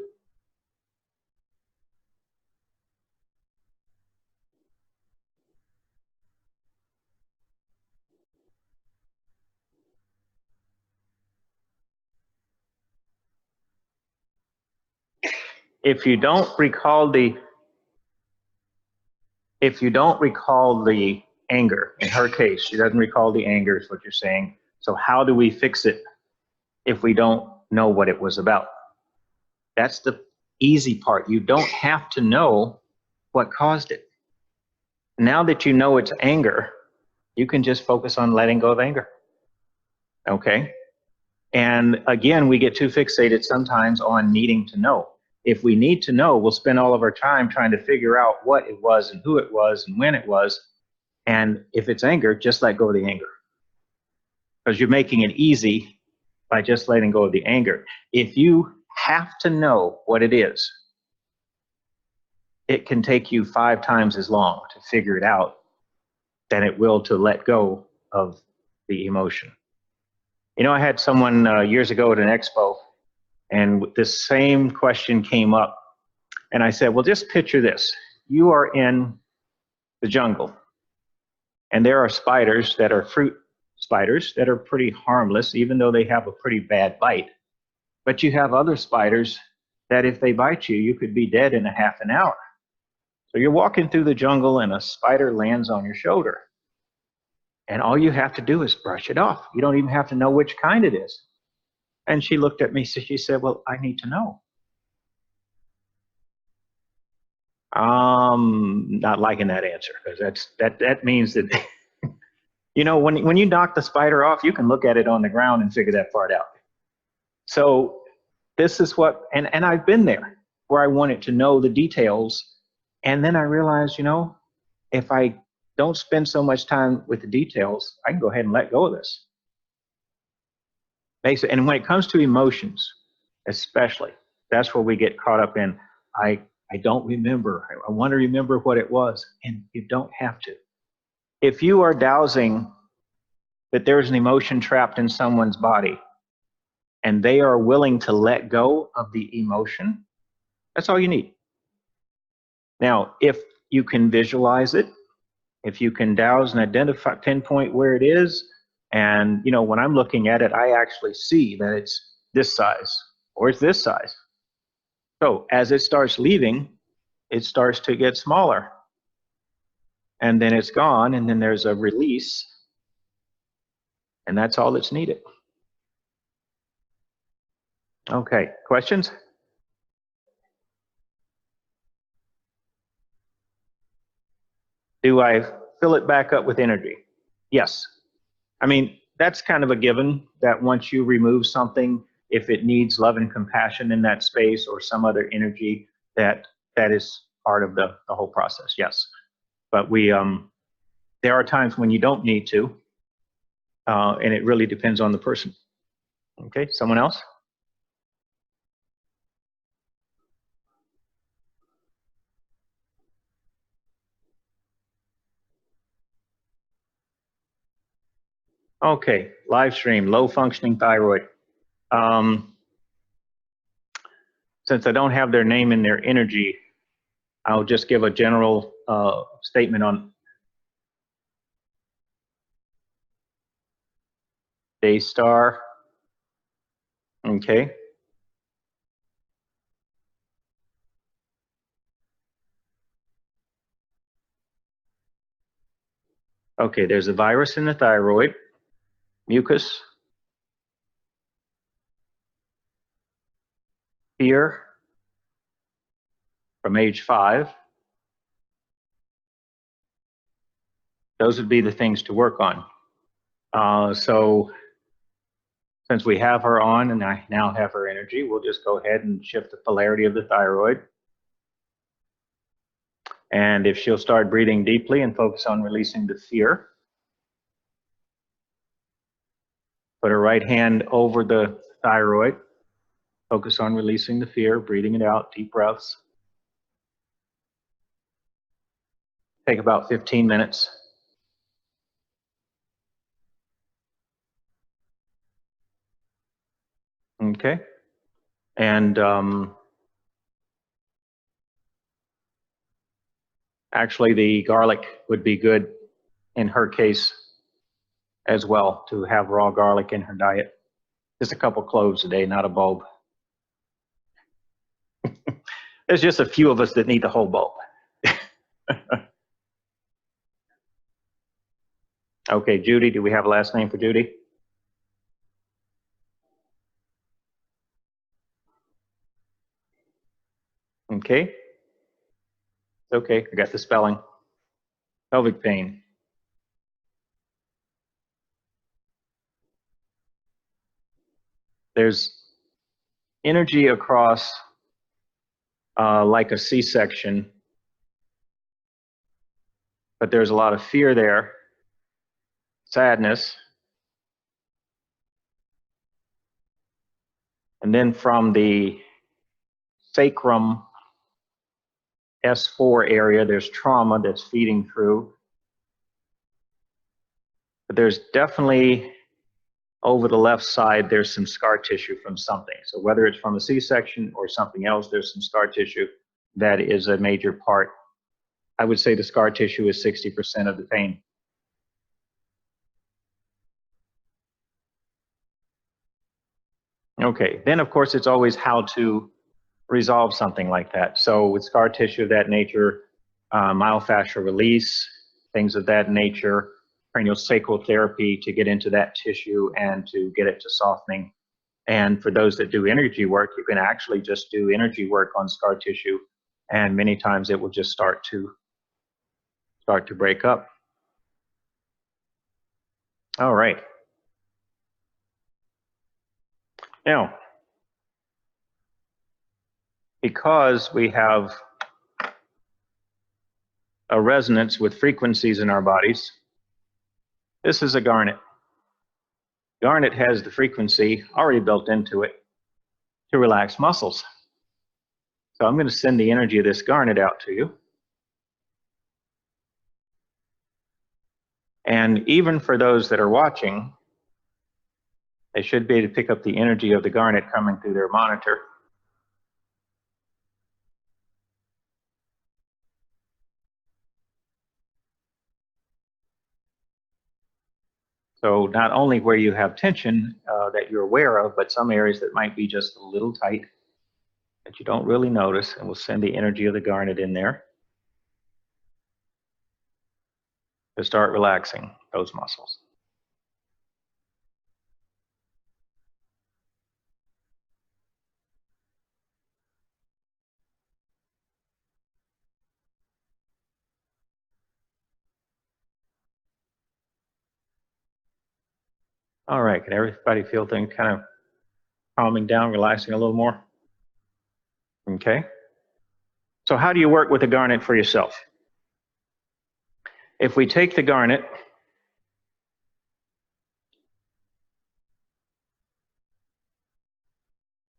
If you don't recall the anger, in her case, she doesn't recall the anger is what you're saying. So how do we fix it if we don't know what it was about? That's the easy part. You don't have to know what caused it. Now that you know it's anger, you can just focus on letting go of anger. Okay? And again, we get too fixated sometimes on needing to know. If we need to know, we'll spend all of our time trying to figure out what it was and who it was and when it was. And if it's anger, just let go of the anger. Because you're making it easy by just letting go of the anger. If you have to know what it is, it can take you 5 times as long to figure it out than it will to let go of the emotion. You know, I had someone years ago at an expo, and this same question came up. And I said, well, just picture this. You are in the jungle, and there are spiders that are fruit spiders that are pretty harmless, even though they have a pretty bad bite. But you have other spiders that if they bite you, you could be dead in a half an hour. So you're walking through the jungle and a spider lands on your shoulder. And all you have to do is brush it off. You don't even have to know which kind it is. And she looked at me, so she said, well, I need to know. Not liking that answer, because that means that, you know, when you knock the spider off, you can look at it on the ground and figure that part out. So this is what, and I've been there where I wanted to know the details. And then I realized, you know, if I don't spend so much time with the details, I can go ahead and let go of this. And when it comes to emotions, especially, that's where we get caught up in, I don't remember. I want to remember what it was. And you don't have to. If you are dowsing that there's an emotion trapped in someone's body and they are willing to let go of the emotion, that's all you need. Now, if you can visualize it, if you can douse and identify, pinpoint where it is, and you know, when I'm looking at it, I actually see that it's this size or it's this size. So as it starts leaving, it starts to get smaller. And then it's gone, and then there's a release. And that's all that's needed. Okay, questions? Do I fill it back up with energy? Yes. I mean, that's kind of a given that once you remove something, if it needs love and compassion in that space or some other energy, that is part of the whole process, yes. But there are times when you don't need to, and it really depends on the person. Okay, someone else? Okay, live stream, low functioning thyroid. Since I don't have their name and their energy, I'll just give a general statement on Daystar. Okay. Okay, there's a virus in the thyroid, mucus, fear from age 5. Those would be the things to work on. So since we have her on and I now have her energy, we'll just go ahead and shift the polarity of the thyroid. And if she'll start breathing deeply and focus on releasing the fear, put her right hand over the thyroid, focus on releasing the fear, breathing it out, deep breaths. Take about 15 minutes. Okay. And actually the garlic would be good in her case as well, to have raw garlic in her diet. Just a couple cloves a day, not a bulb. There's just a few of us that need the whole bulb. Okay, Judy, do we have a last name for Judy? Okay. Okay, I got the spelling. Pelvic pain. There's energy across like a C-section, but there's a lot of fear there, sadness. And then from the sacrum S4 area, there's trauma that's feeding through. But there's definitely, over the left side, there's some scar tissue from something. So whether it's from a C-section or something else, there's some scar tissue that is a major part. I would say the scar tissue is 60% of the pain. Okay, then of course it's always how to resolve something like that. So with scar tissue of that nature, myofascial release, things of that nature, craniosacral therapy to get into that tissue and to get it to softening. And for those that do energy work, you can actually just do energy work on scar tissue, and many times it will just start to break up. All right. Now, because we have a resonance with frequencies in our bodies, this is a garnet. Garnet has the frequency already built into it to relax muscles. So I'm going to send the energy of this garnet out to you. And even for those that are watching, they should be able to pick up the energy of the garnet coming through their monitor. So not only where you have tension that you're aware of, but some areas that might be just a little tight that you don't really notice, and we'll send the energy of the garnet in there to start relaxing those muscles. All right, can everybody feel things kind of calming down, relaxing a little more. Okay. So how do you work with the garnet for yourself? If we take the garnet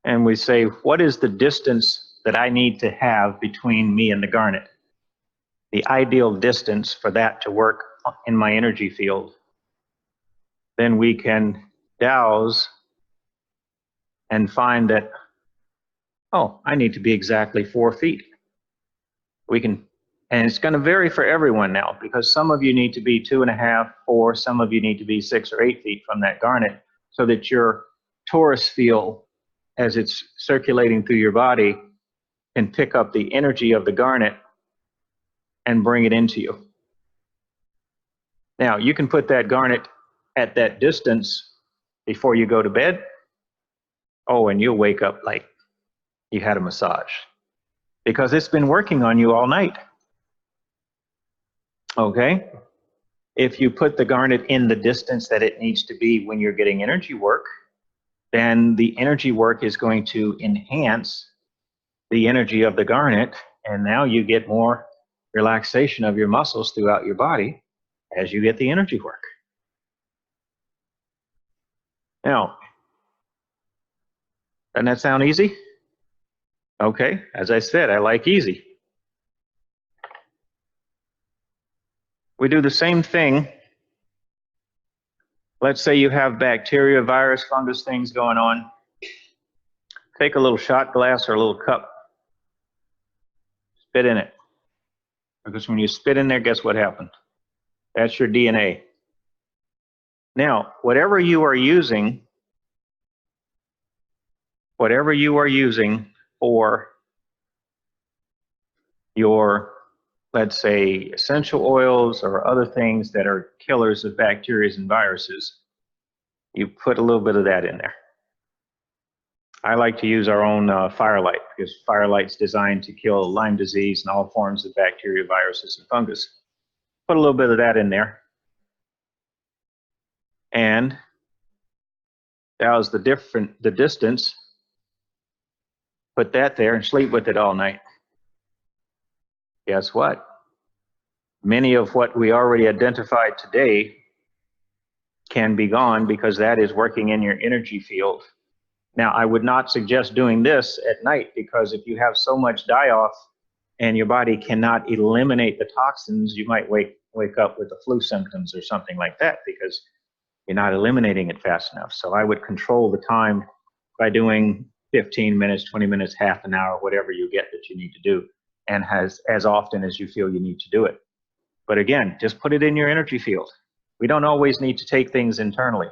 and we say, what is the distance that I need to have between me and the garnet? The ideal distance for that to work in my energy field. Then we can dowse and find that, oh, I need to be exactly 4 feet. We can, and it's going to vary for everyone now, because some of you need to be 2.5, 4, some of you need to be 6 or 8 feet from that garnet, so that your torus field, as it's circulating through your body, can pick up the energy of the garnet and bring it into you. Now, you can put that garnet at that distance before you go to bed. Oh, and you'll wake up like you had a massage, because it's been working on you all night. Okay? If you put the garnet in the distance that it needs to be when you're getting energy work, then the energy work is going to enhance the energy of the garnet, and now you get more relaxation of your muscles throughout your body as you get the energy work. Now, doesn't that sound easy? Okay, as I said, I like easy. We do the same thing. Let's say you have bacteria, virus, fungus things going on. Take a little shot glass or a little cup, spit in it. Because when you spit in there, guess what happened? That's your DNA. Now, whatever you are using for your, let's say, essential oils or other things that are killers of bacteria and viruses, you put a little bit of that in there. I like to use our own Firelight, because Firelight's designed to kill Lyme disease and all forms of bacteria, viruses, and fungus. Put a little bit of that in there. And that was the distance. Put that there and sleep with it all night. Guess what? Many of what we already identified today can be gone, because that is working in your energy field. Now, I would not suggest doing this at night, because if you have so much die-off and your body cannot eliminate the toxins, you might wake up with the flu symptoms or something like that, because you're not eliminating it fast enough. So I would control the time by doing 15 minutes, 20 minutes, half an hour, whatever you get that you need to do, and as often as you feel you need to do it. But again, just put it in your energy field. We don't always need to take things internally.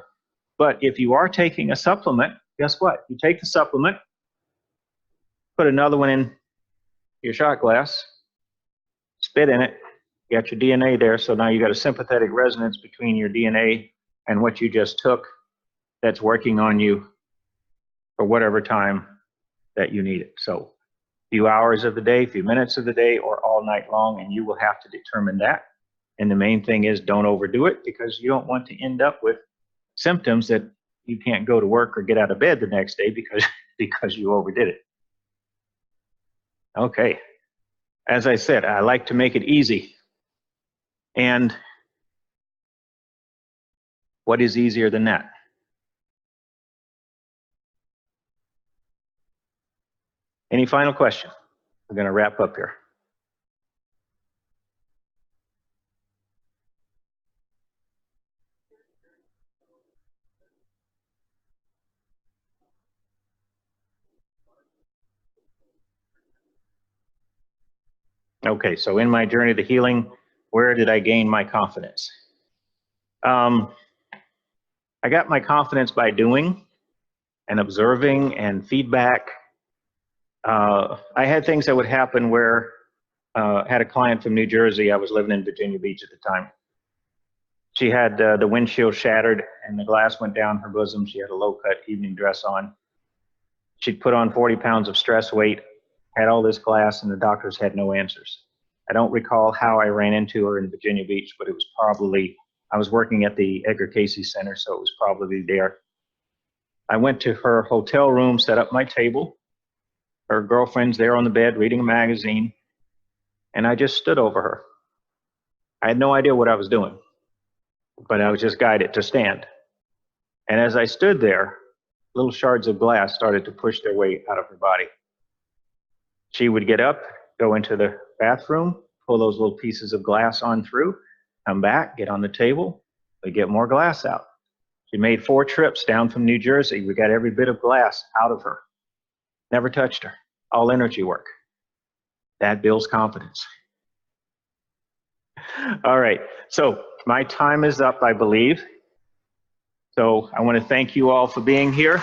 But if you are taking a supplement, guess what? You take the supplement, put another one in your shot glass, spit in it, you got your DNA there, so now you got a sympathetic resonance between your DNA and what you just took that's working on you for whatever time that you need it. So a few hours of the day, a few minutes of the day, or all night long, and you will have to determine that. And the main thing is, don't overdo it, because you don't want to end up with symptoms that you can't go to work or get out of bed the next day because you overdid it. Okay. As I said, I like to make it easy. And what is easier than that? Any final question? We're going to wrap up here. Okay, so in my journey to healing, where did I gain my confidence? I got my confidence by doing and observing and feedback. I had things that would happen where I had a client from New Jersey. I was living in Virginia Beach at the time. She had the windshield shattered and the glass went down her bosom. She had a low-cut evening dress on. She'd put on 40 pounds of stress weight, had all this glass, and the doctors had no answers. I don't recall how I ran into her in Virginia Beach, but it was probably, I was working at the Edgar Cayce Center, so it was probably there. I went to her hotel room, set up my table. Her girlfriend's there on the bed reading a magazine, and I just stood over her. I had no idea what I was doing, but I was just guided to stand. And as I stood there, little shards of glass started to push their way out of her body. She would get up, go into the bathroom, pull those little pieces of glass on through, come back, get on the table, we get more glass out. She made 4 trips down from New Jersey. We got every bit of glass out of her. Never touched her. All energy work. That builds confidence. All right, so my time is up, I believe. So I want to thank you all for being here.